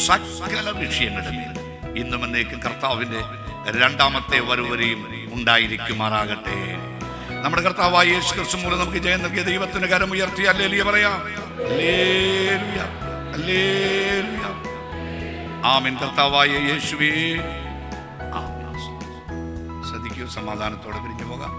സകല വിഷയങ്ങളുടെ മേലും ഇന്നും എന്നേക്കും കർത്താവിന്റെ 2ാമത്തെ വരവരെയും ഉണ്ടായിരിക്കുമാറാകട്ടെ. നമ്മുടെ കർത്താവായ യേശു ക്രിസ്തു മൂലം നമുക്ക് ജയം നൽകിയ ദൈവത്തിന്റെ കരം ഉയർത്തി ഹല്ലേലൂയ പറയാം. ഹല്ലേലൂയ, ഹല്ലേലൂയ. ആമേൻ. കർത്താവായ യേശുവേ, ശ്രദ്ധിക്കൂ, സമാധാനത്തോടെ പിരിഞ്ഞു പോകാം.